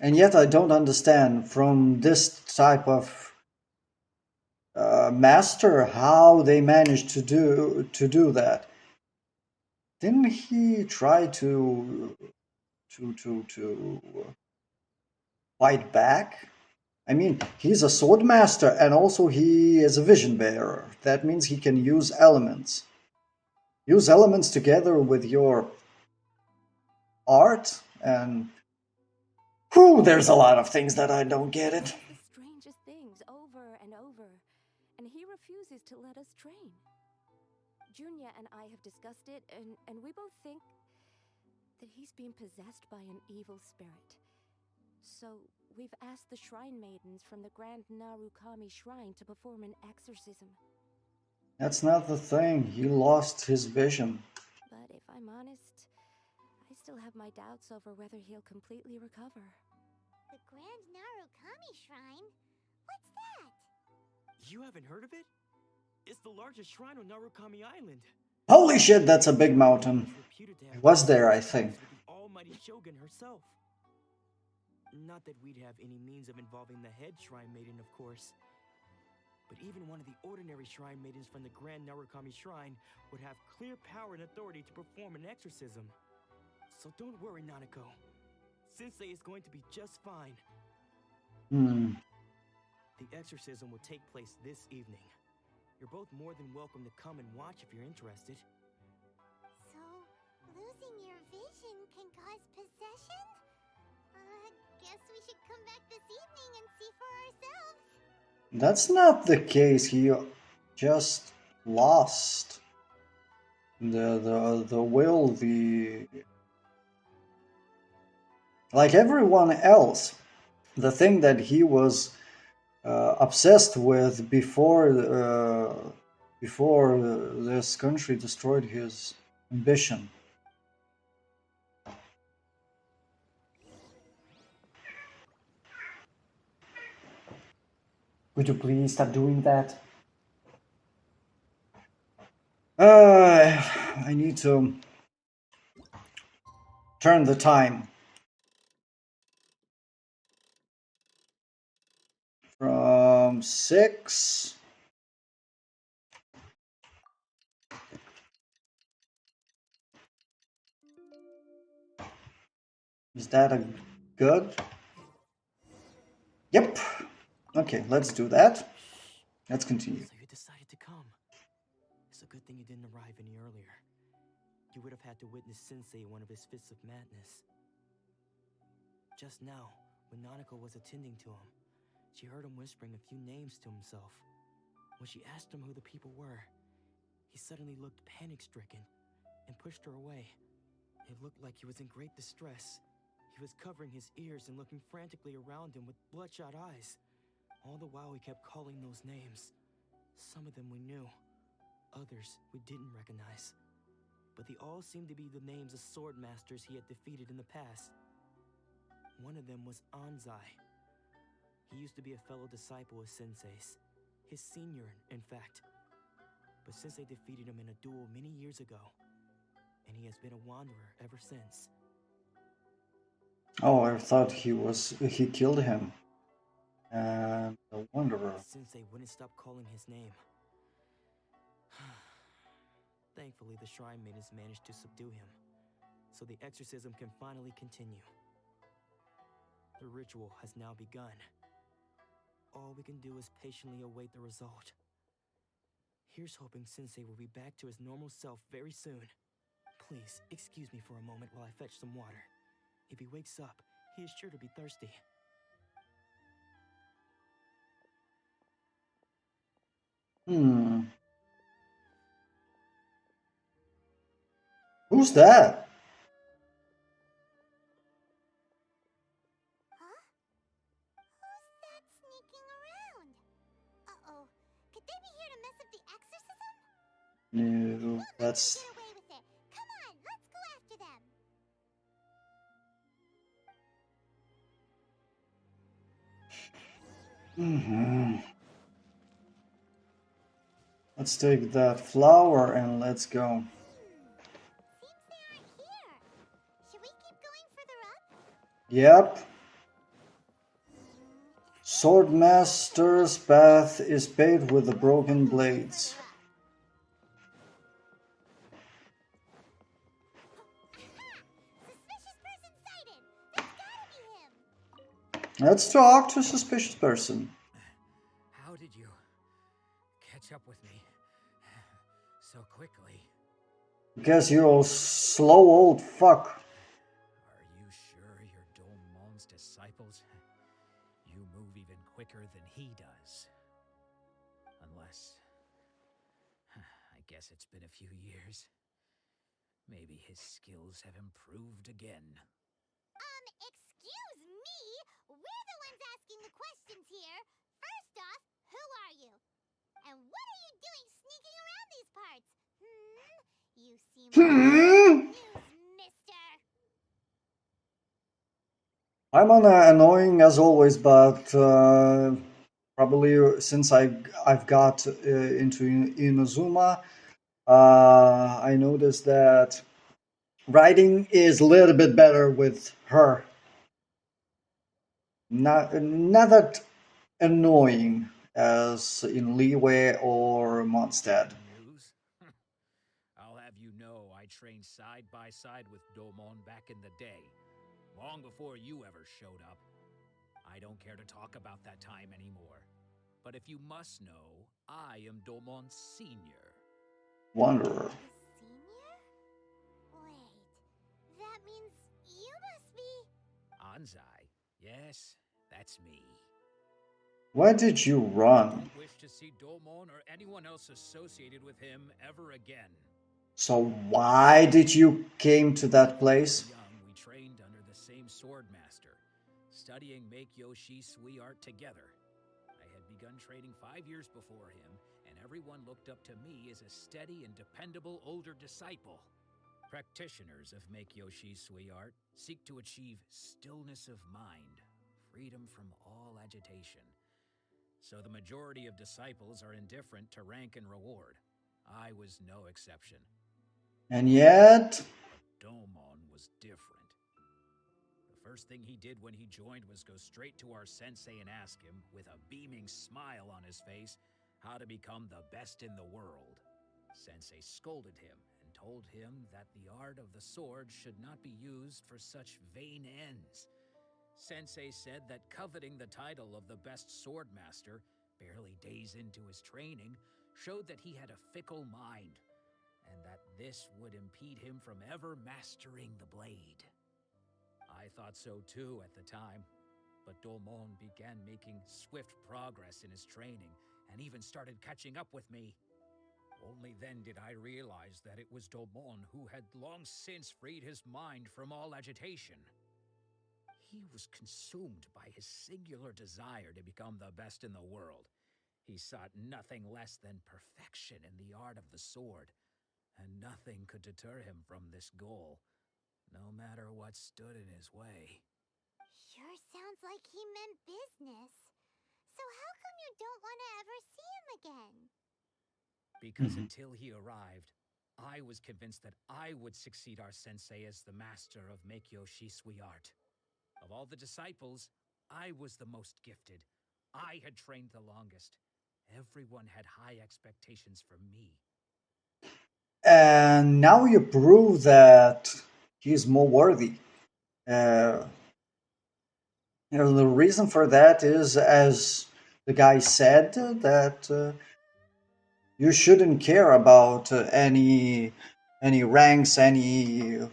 S6: And yet I don't understand from this type of master how they managed to do that. Didn't he try to fight back? I mean, he's a sword master and also he is a vision bearer. That means he can use elements. Use elements together with your art and whew, there's a lot of things that I don't get it.
S5: The strangest things over and over, and he refuses to let us train. Junya and I have discussed it, and we both think that he's being possessed by an evil spirit. So we've asked the shrine maidens from the Grand Narukami Shrine to perform an exorcism.
S6: That's not the thing. He lost his vision.
S5: But if I'm honest, I still have my doubts over whether he'll completely recover.
S10: The Grand Narukami Shrine? What's that?
S4: You haven't heard of it? It's the largest shrine on Narukami Island.
S6: Holy shit, that's a big mountain. It was there, I think.
S4: The almighty Shogun herself. Not that we'd have any means of involving the head shrine maiden, of course. But even one of the ordinary shrine maidens from the Grand Narukami Shrine would have clear power and authority to perform an exorcism. So don't worry, Nanako. Sensei is going to be just fine. The exorcism will take place this evening. You're both more than welcome to come and watch if you're interested.
S10: So, losing your vision can cause possession? Guess we should come back this evening and see for ourselves.
S6: That's not the case. He just lost the will, like everyone else. The thing that he was obsessed with before this country destroyed his ambition. Would you please stop doing that? I need to turn the time from 6. Is that a good? Yep. Okay, let's do that. Let's continue.
S4: So you decided to come. It's a good thing you didn't arrive any earlier. You would have had to witness Sensei one of his fits of madness. Just now, when Nanako was attending to him, she heard him whispering a few names to himself. When she asked him who the people were, he suddenly looked panic-stricken and pushed her away. It looked like he was in great distress. He was covering his ears and looking frantically around him with bloodshot eyes. All the while he kept calling those names. Some of them we knew, others we didn't recognize. But they all seemed to be the names of sword masters he had defeated in the past. One of them was Anzai. He used to be a fellow disciple of Sensei's, his senior, in fact. But Sensei defeated him in a duel many years ago, and he has been a wanderer ever since.
S6: Oh, I thought he killed him. And the Wanderer.
S4: Sensei wouldn't stop calling his name. Thankfully, the shrine maidens managed to subdue him, so the exorcism can finally continue. The ritual has now begun. All we can do is patiently await the result. Here's hoping Sensei will be back to his normal self very soon. Please, excuse me for a moment while I fetch some water. If he wakes up, he is sure to be thirsty.
S6: Who's that?
S10: Huh? Who's that sneaking around? Uh-oh. Could they be here to mess up the exorcism?
S6: No, that's...
S10: Get away with it. Come on, let's go after them.
S6: Let's take that flower and let's go.
S10: Seems they aren't here. Should we keep going further up?
S6: Yep. Swordmaster's path is paved with the broken blades.
S10: Suspicious person sighted. That's gotta be him.
S6: Let's talk to a suspicious person.
S12: How did you catch up with me so quickly?
S6: Because you're a slow old fuck.
S12: Are you sure you're Dolmon's disciples? You move even quicker than he does. Unless... I guess it's been a few years. Maybe his skills have improved again.
S10: Excuse me? We're the ones asking the questions here. First off, who are you? And what are you doing sneaking around these parts? You seem like news, mister.
S6: I'm annoying as always, but probably since I've got into Inazuma, I noticed that writing is a little bit better with her. Not that annoying as in Leeway or Mondstadt.
S12: News? I'll have you know I trained side by side with Domon back in the day, long before you ever showed up. I don't care to talk about that time anymore. But if you must know, I am Domon's senior.
S6: Wanderer.
S10: Senior? Wait, that means you must be...
S12: Anzai? Yes, that's me.
S6: Why did you run?
S12: I don't wish to see Domon or anyone else associated with him ever again.
S6: So why did you came to that place?
S12: Young, we trained under the same swordmaster, studying Make Yoshi Sui art together. I had begun training 5 years before him, and everyone looked up to me as a steady and dependable older disciple. Practitioners of Make Yoshi Sui art seek to achieve stillness of mind, freedom from all agitation. So the majority of disciples are indifferent to rank and reward. I was no exception.
S6: And yet...
S12: Domon was different. The first thing he did when he joined was go straight to our sensei and ask him, with a beaming smile on his face, how to become the best in the world. Sensei scolded him and told him that the art of the sword should not be used for such vain ends. Sensei said that coveting the title of the best swordmaster, barely days into his training, showed that he had a fickle mind, and that this would impede him from ever mastering the blade. I thought so too at the time, but Domon began making swift progress in his training, and even started catching up with me. Only then did I realize that it was Domon who had long since freed his mind from all agitation. He was consumed by his singular desire to become the best in the world. He sought nothing less than perfection in the art of the sword, and nothing could deter him from this goal, no matter what stood in his way.
S10: Sure sounds like he meant business. So how come you don't want to ever see him again?
S12: Because until he arrived, I was convinced that I would succeed our sensei as the master of Make Yoshi Sui art.
S13: Of all the disciples, I was the most gifted. I had trained the longest. Everyone had high expectations for me.
S6: And now you prove that he's more worthy. Uh, the reason for that is, as the guy said, that you shouldn't care about any ranks, any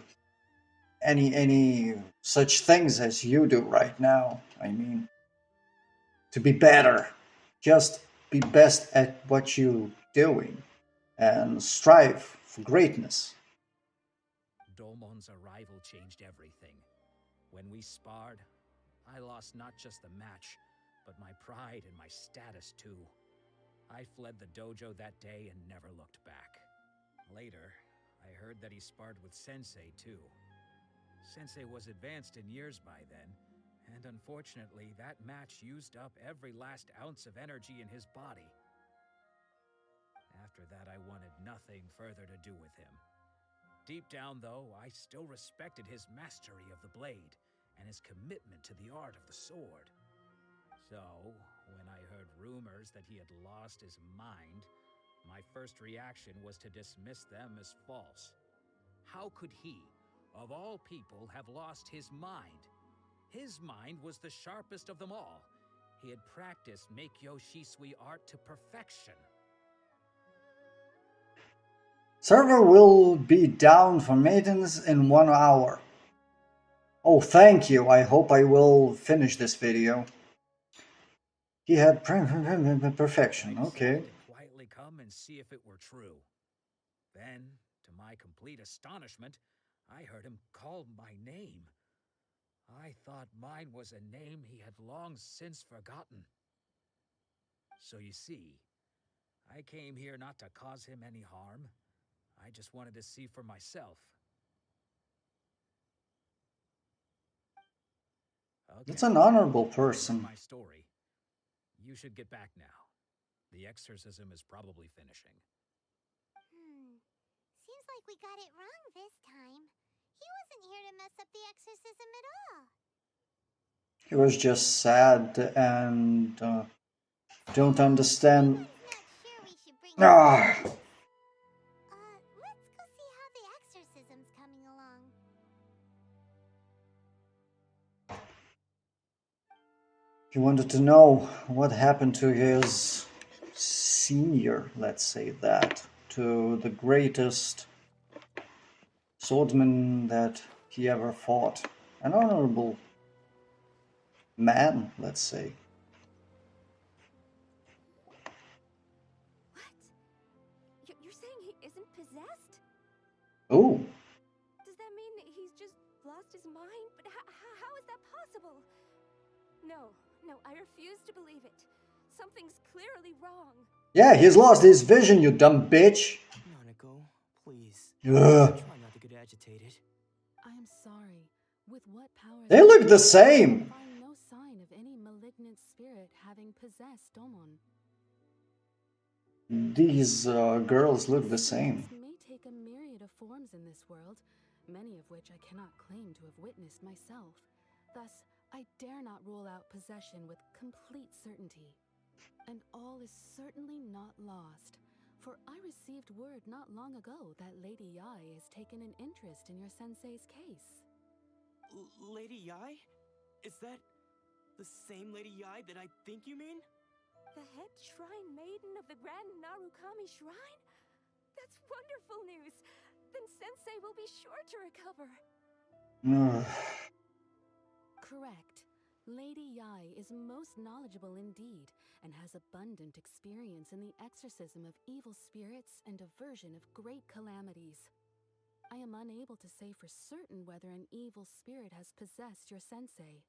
S6: such things as you do right now. I mean, to be better, just be best at what you're doing and strive for greatness.
S13: Dolmon's arrival changed everything. When we sparred, I lost not just the match, but my pride and my status too. I fled the dojo that day and never looked back. Later, I heard that he sparred with Sensei too. Sensei was advanced in years by then, and unfortunately, that match used up every last ounce of energy in his body. After that, I wanted nothing further to do with him. Deep down, though, I still respected his mastery of the blade and his commitment to the art of the sword. So, when I heard rumors that he had lost his mind, my first reaction was to dismiss them as false. How could he, of all people, have lost his mind? His mind was the sharpest of them all. He had practiced Meikyo Shisui art to perfection.
S6: Server will be down for maintenance in 1 hour. Oh, thank you. I hope I will finish this video. He had perfection. Okay.
S13: To quietly come and see if it were true. Then, to my complete astonishment, I heard him call my name. I thought mine was a name he had long since forgotten. So you see, I came here not to cause him any harm. I just wanted to see for myself. Okay.
S6: That's an honorable person.
S13: My story. You should get back now. The exorcism is probably finishing.
S10: Seems like we got it wrong this time. He wasn't here to mess up the exorcism at all.
S6: He was just sad and don't understand. Ah.
S10: Let's go see how the exorcism's coming along.
S6: He wanted to know what happened to his senior, let's say that, to the greatest swordsman that he ever fought. An honorable man, let's say.
S8: What? You're saying he isn't possessed?
S6: Oh.
S8: Does that mean he's just lost his mind? But how is that possible? No, I refuse to believe it. Something's clearly wrong.
S6: Yeah, he's lost his vision, you dumb bitch.
S4: Nanako, please.
S6: Ugh.
S4: Try not to get agitated.
S14: I am sorry. With what powers
S6: They look the same.
S14: I find no sign of any malignant spirit having possessed Domon.
S6: These girls look the same.
S14: Spirits may take a myriad of forms in this world, many of which I cannot claim to have witnessed myself. Thus, I dare not rule out possession with complete certainty. And all is certainly not lost, for I received word not long ago that Lady Yai has taken an interest in your sensei's case.
S4: Lady Yai? Is that the same Lady Yai that I think you mean?
S8: The head shrine maiden of the Grand Narukami Shrine? That's wonderful news! Then Sensei will be sure to recover.
S14: Correct. Lady Yai is most knowledgeable indeed, and has abundant experience in the exorcism of evil spirits and aversion of great calamities. I am unable to say for certain whether an evil spirit has possessed your sensei,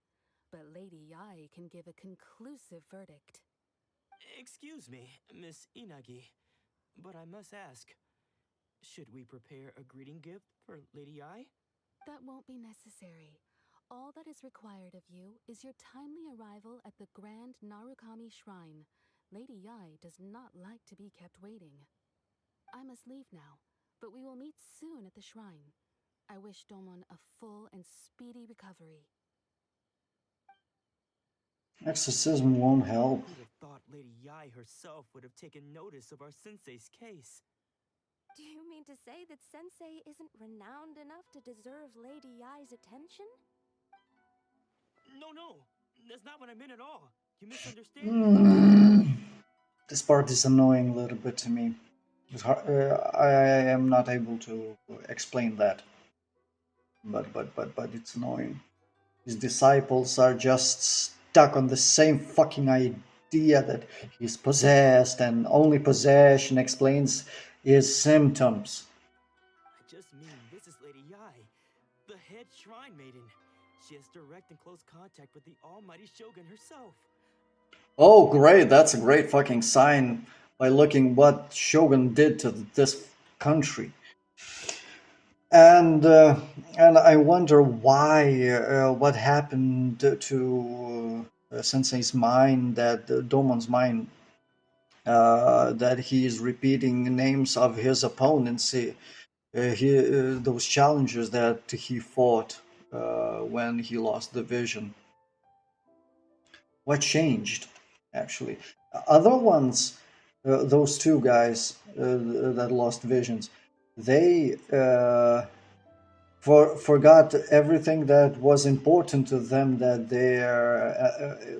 S14: but Lady Yai can give a conclusive verdict.
S4: Excuse me, Miss Inagi, but I must ask, should we prepare a greeting gift for Lady Yai?
S14: That won't be necessary. All that is required of you is your timely arrival at the Grand Narukami Shrine. Lady Yai does not like to be kept waiting. I must leave now, but we will meet soon at the shrine. I wish Domon a full and speedy recovery.
S6: Exorcism won't help.
S4: Who'd have thought Lady Yai herself would have taken notice of our sensei's case?
S14: Do you mean to say that Sensei isn't renowned enough to deserve Lady Yai's attention?
S4: No, that's not what I meant at all. You misunderstand me.
S6: This part is annoying a little bit to me. I am not able to explain that. But it's annoying. His disciples are just stuck on the same fucking idea that he's possessed, and only possession explains his symptoms.
S4: I just mean this is Lady Yai, the head shrine maiden. She has direct and close contact with the almighty Shogun herself.
S6: Oh, great! That's a great fucking sign by looking what Shogun did to this country. And I wonder why, what happened to Sensei's mind, that Domon's mind, that he is repeating names of his opponents, those challenges that he fought when he lost the vision. What changed, actually? Other ones, those two guys that lost visions, they forgot everything that was important to them, that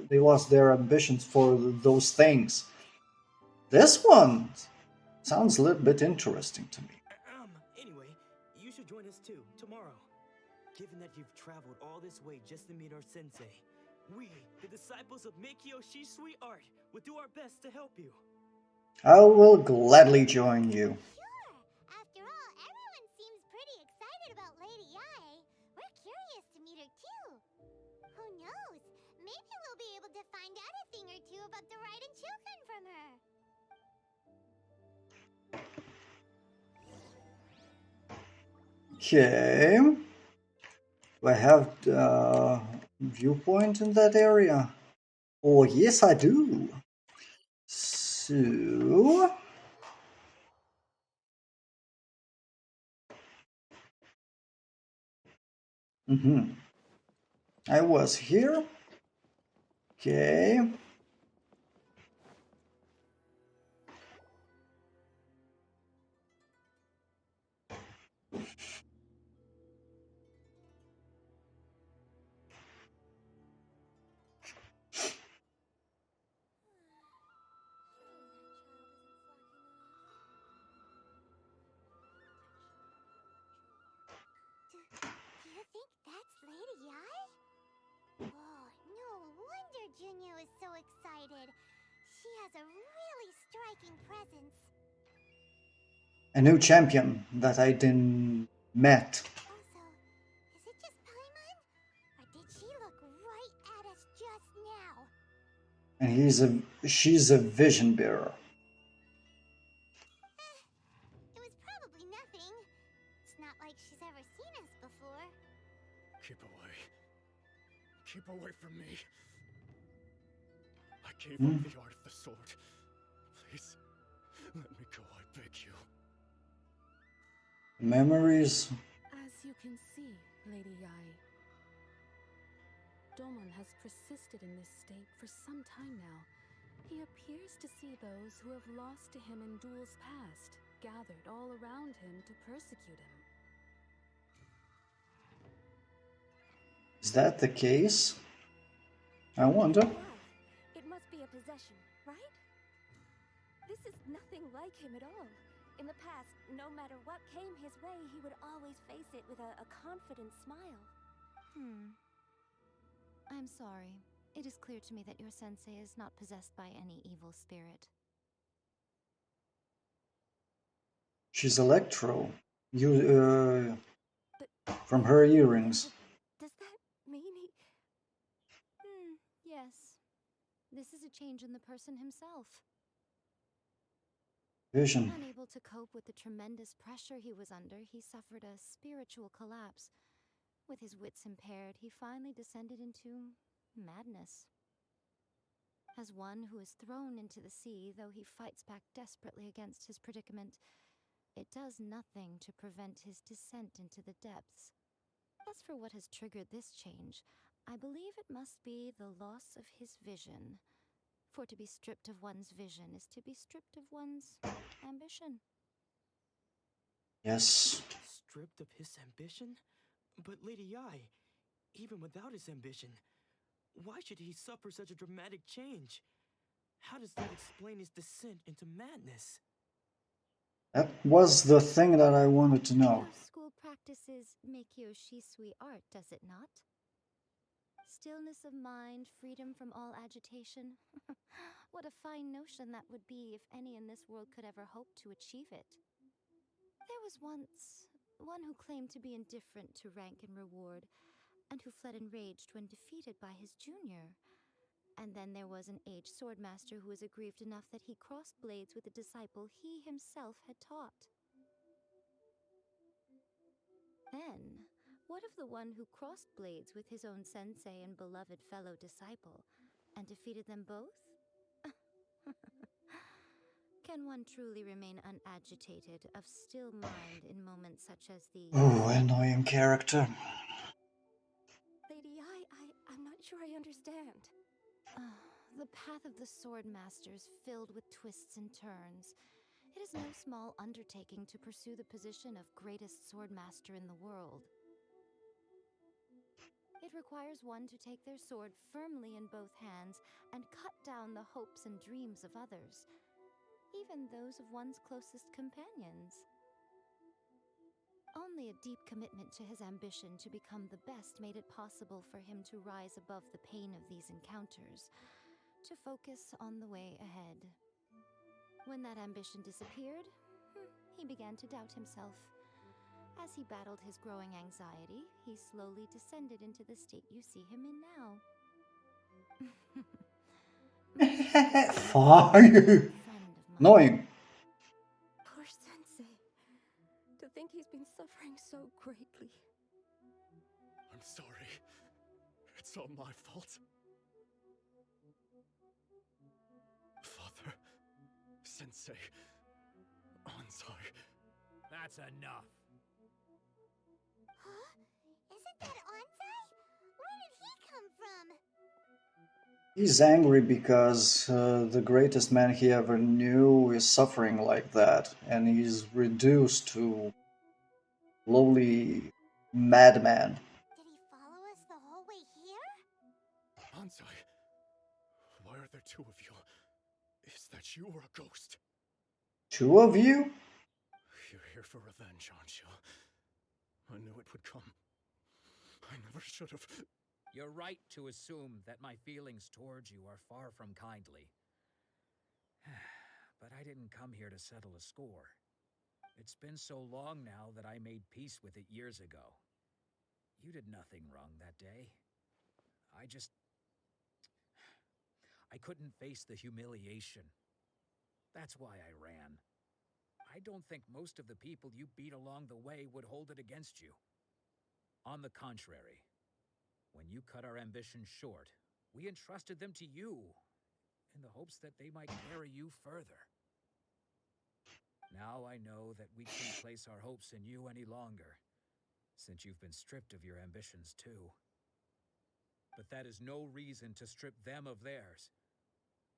S6: they lost their ambitions for those things. This one sounds a little bit interesting to me.
S4: Anyway, you should join us too, tomorrow. Given that you've traveled all this way just to meet our sensei, we, the disciples of Meikyo Shisui Art, will do our best to help you.
S6: I will gladly join you.
S10: Sure! After all, everyone seems pretty excited about Lady Yai. We're curious to meet her too. Who knows? Maybe we'll be able to find out a thing or two about the Raiden children from her.
S6: Okay. Do I have the viewpoint in that area? Oh, yes, I do. So... I was here. Okay.
S10: Do you think that's Lady Yai? Oh, no wonder Junyo is so excited. She has a really striking presence.
S6: A new champion that I didn't met.
S10: Also, is it just Paimon? Or did she look right at us just now?
S6: And she's a vision bearer.
S10: It was probably nothing. It's not like she's ever seen us before.
S11: Keep away. Keep away from me. I gave up the art of the sword. Please, let me go, I beg you.
S6: Memories.
S14: As you can see, Lady Yai, Domon has persisted in this state for some time now. He appears to see those who have lost to him in duels past, gathered all around him to persecute him.
S6: Is that the case? I wonder.
S14: It must be a possession, right? This is nothing like him at all. In the past, no matter what came his way, he would always face it with a confident smile.
S5: I'm sorry. It is clear to me that your sensei is not possessed by any evil spirit.
S6: She's Electro. From her earrings.
S14: Does that mean he...
S5: Yes. This is a change in the person himself.
S6: Vision.
S5: Unable to cope with the tremendous pressure he was under, he suffered a spiritual collapse. With his wits impaired, he finally descended into madness. As one who is thrown into the sea, though he fights back desperately against his predicament, it does nothing to prevent his descent into the depths. As for what has triggered this change, I believe it must be the loss of his vision. For to be stripped of one's vision is to be stripped of one's ambition.
S6: Yes.
S4: Stripped of his ambition? But Lady Yi, even without his ambition, why should he suffer such a dramatic change? How does that explain his descent into madness?
S6: That was the thing that I wanted to know.
S5: Your school practices Meikyo Shisui art, does it not? Stillness of mind, freedom from all agitation. What a fine notion that would be if any in this world could ever hope to achieve it. There was once one who claimed to be indifferent to rank and reward, and who fled enraged when defeated by his junior. And then there was an aged swordmaster who was aggrieved enough that he crossed blades with a disciple he himself had taught. Then, what of the one who crossed blades with his own sensei and beloved fellow disciple, and defeated them both? Can one truly remain unagitated, of still mind in moments such as these?
S6: Oh, annoying character.
S5: Lady I'm not sure I understand. The path of the Swordmaster is filled with twists and turns. It is no small undertaking to pursue the position of greatest Swordmaster in the world. It requires one to take their sword firmly in both hands and cut down the hopes and dreams of others, even those of one's closest companions. Only a deep commitment to his ambition to become the best made it possible for him to rise above the pain of these encounters, to focus on the way ahead. When that ambition disappeared, he began to doubt himself. As he battled his growing anxiety, he slowly descended into the state you see him in now.
S6: Fine. Annoying.
S8: Poor Sensei. To think he's been suffering so greatly.
S11: I'm sorry. It's all my fault. Father, Sensei, Ansai.
S13: That's enough.
S10: Huh? Isn't that Ansai? Where did he come from?
S6: He's angry because the greatest man he ever knew is suffering like that, and he's reduced to lowly madman.
S10: Did he follow us the whole way here?
S11: Ansai, why are there two of you? Is that you or a ghost?
S6: Two of you?
S11: You're here for revenge, aren't you? I knew it would come. I never should have.
S13: You're right to assume that my feelings towards you are far from kindly. But I didn't come here to settle a score. It's been so long now that I made peace with it years ago. You did nothing wrong that day. I couldn't face the humiliation. That's why I ran. I don't think most of the people you beat along the way would hold it against you. On the contrary, when you cut our ambitions short, we entrusted them to you, in the hopes that they might carry you further. Now I know that we can't place our hopes in you any longer, since you've been stripped of your ambitions too. But that is no reason to strip them of theirs.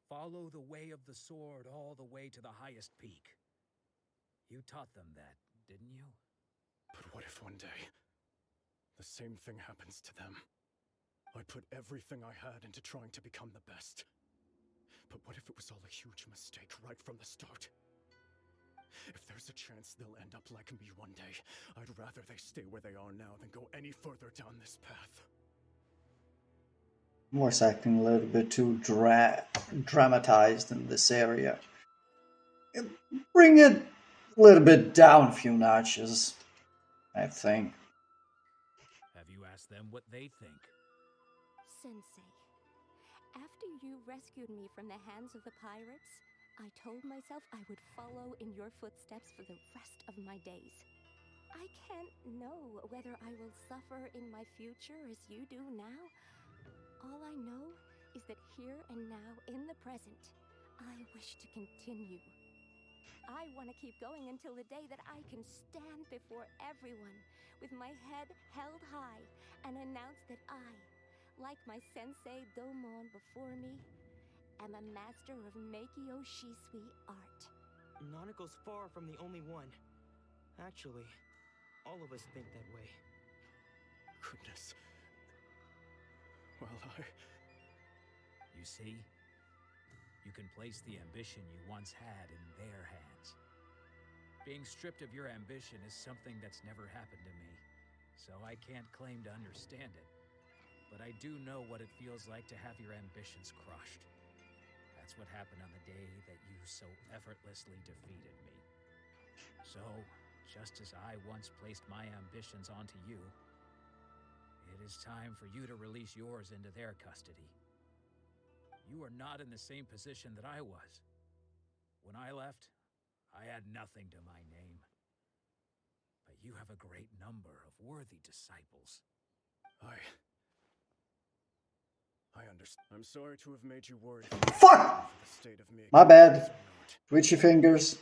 S13: Follow the way of the sword all the way to the highest peak. You taught them that, didn't you?
S11: But what if one day, the same thing happens to them? I put everything I had into trying to become the best. But what if it was all a huge mistake right from the start? If there's a chance they'll end up like me one day, I'd rather they stay where they are now than go any further down this path.
S6: Morse acting a little bit too dramatized in this area. Bring it a little bit down a few notches, I think.
S13: Have you asked them what they think?
S8: Sensei, after you rescued me from the hands of the pirates, I told myself I would follow in your footsteps for the rest of my days. I can't know whether I will suffer in my future as you do now. All I know is that here and now, in the present, I wish to continue. I want to keep going until the day that I can stand before everyone with my head held high and announce that I, like my sensei Domon before me, am a master of Meikyo Shisui art.
S4: Nanako's far from the only one. Actually, all of us think that way.
S15: Goodness. Well,
S13: You see? You can place the ambition you once had in their hands. Being stripped of your ambition is something that's never happened to me, so I can't claim to understand it. But I do know what it feels like to have your ambitions crushed. That's what happened on the day that you so effortlessly defeated me. So, just as I once placed my ambitions onto you, it is time for you to release yours into their custody. You are not in the same position that I was. When I left, I had nothing to my name. But you have a great number of worthy disciples.
S15: I understand. I'm sorry to have made you worried.
S6: Fuck!
S15: The state of me.
S6: My bad. Twitchy fingers.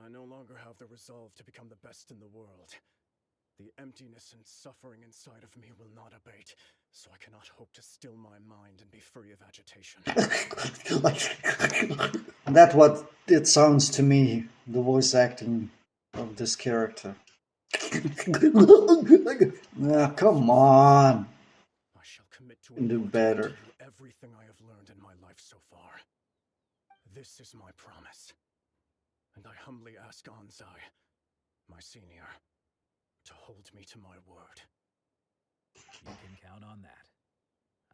S15: I no longer have the resolve to become the best in the world. The emptiness and suffering inside of me will not abate, so I cannot hope to still my mind and be free of agitation.
S6: That's what it sounds to me, the voice acting of this character. Come on.
S15: I shall commit to
S6: do better.
S15: everything I have learned in my life so far. This is my promise. And I humbly ask Anzai, my senior, to hold me to my word.
S13: You can count on that.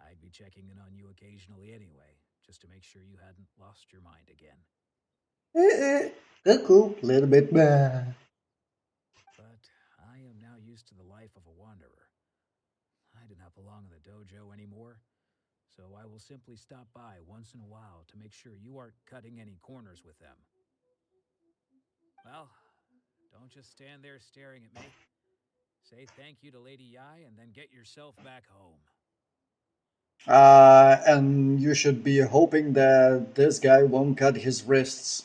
S13: I'd be checking in on you occasionally anyway, just to make sure you hadn't lost your mind again.
S6: Cool, a little bit bad.
S13: But I am now used to the life of a wanderer. I do not belong in the dojo anymore, so I will simply stop by once in a while to make sure you aren't cutting any corners with them. Well, don't just stand there staring at me. Say thank you to Lady Yai and then get yourself back home.
S6: And you should be hoping that this guy won't cut his wrists.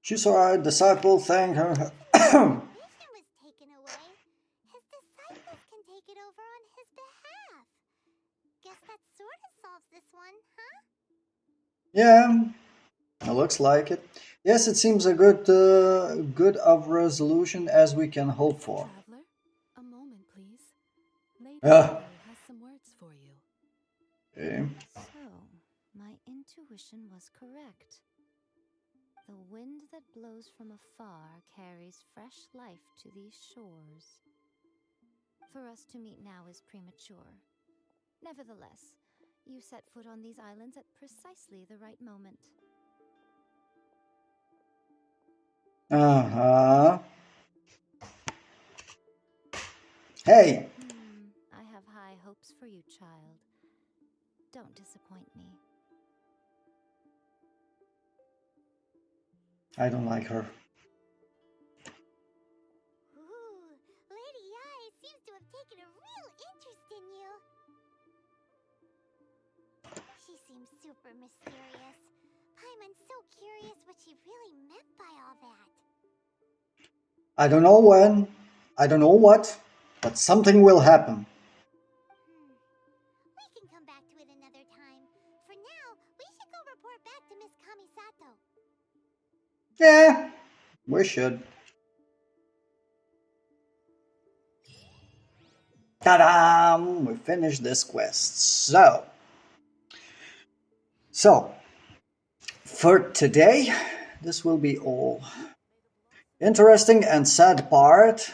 S6: She saw a disciple thank her.
S10: was taken away. His disciples can take it over on his behalf. Guess that sort of solves this one, huh?
S6: Yeah, it looks like it. Yes, it seems a good of resolution as we can hope for.
S14: Traveler, a moment, please. Lady
S6: Ah.
S14: has some words for you.
S6: Okay.
S5: So, my intuition was correct. The wind that blows from afar carries fresh life to these shores. For us to meet now is premature. Nevertheless, you set foot on these islands at precisely the right moment.
S6: Uh-huh. Hey!
S5: I have high hopes for you, child. Don't disappoint me.
S6: I don't like her.
S10: Ooh, Lady Yai seems to have taken a real interest in you. She seems super mysterious. Paimon's so curious what she really meant by all that.
S6: I don't know when, I don't know what, but something will happen.
S10: We can come back to it another time. For now, we should go report back to Miss Kamisato.
S6: Yeah, we should. Ta-da! We finished this quest. So, for today, this will be all. Interesting and sad part.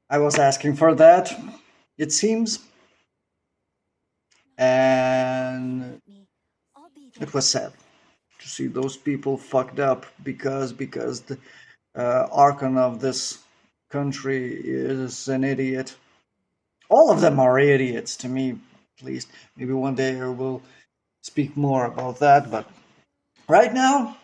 S6: I was asking for that, it seems. And it was sad to see those people fucked up because the Archon of this country is an idiot. All of them are idiots to me, at least. Maybe one day I will speak more about that, but right now,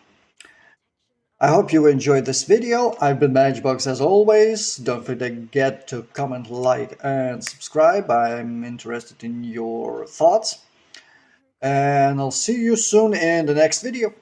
S6: I hope you enjoyed this video. I've been MatchBox as always. Don't forget to comment, like, and subscribe. I'm interested in your thoughts. And I'll see you soon in the next video.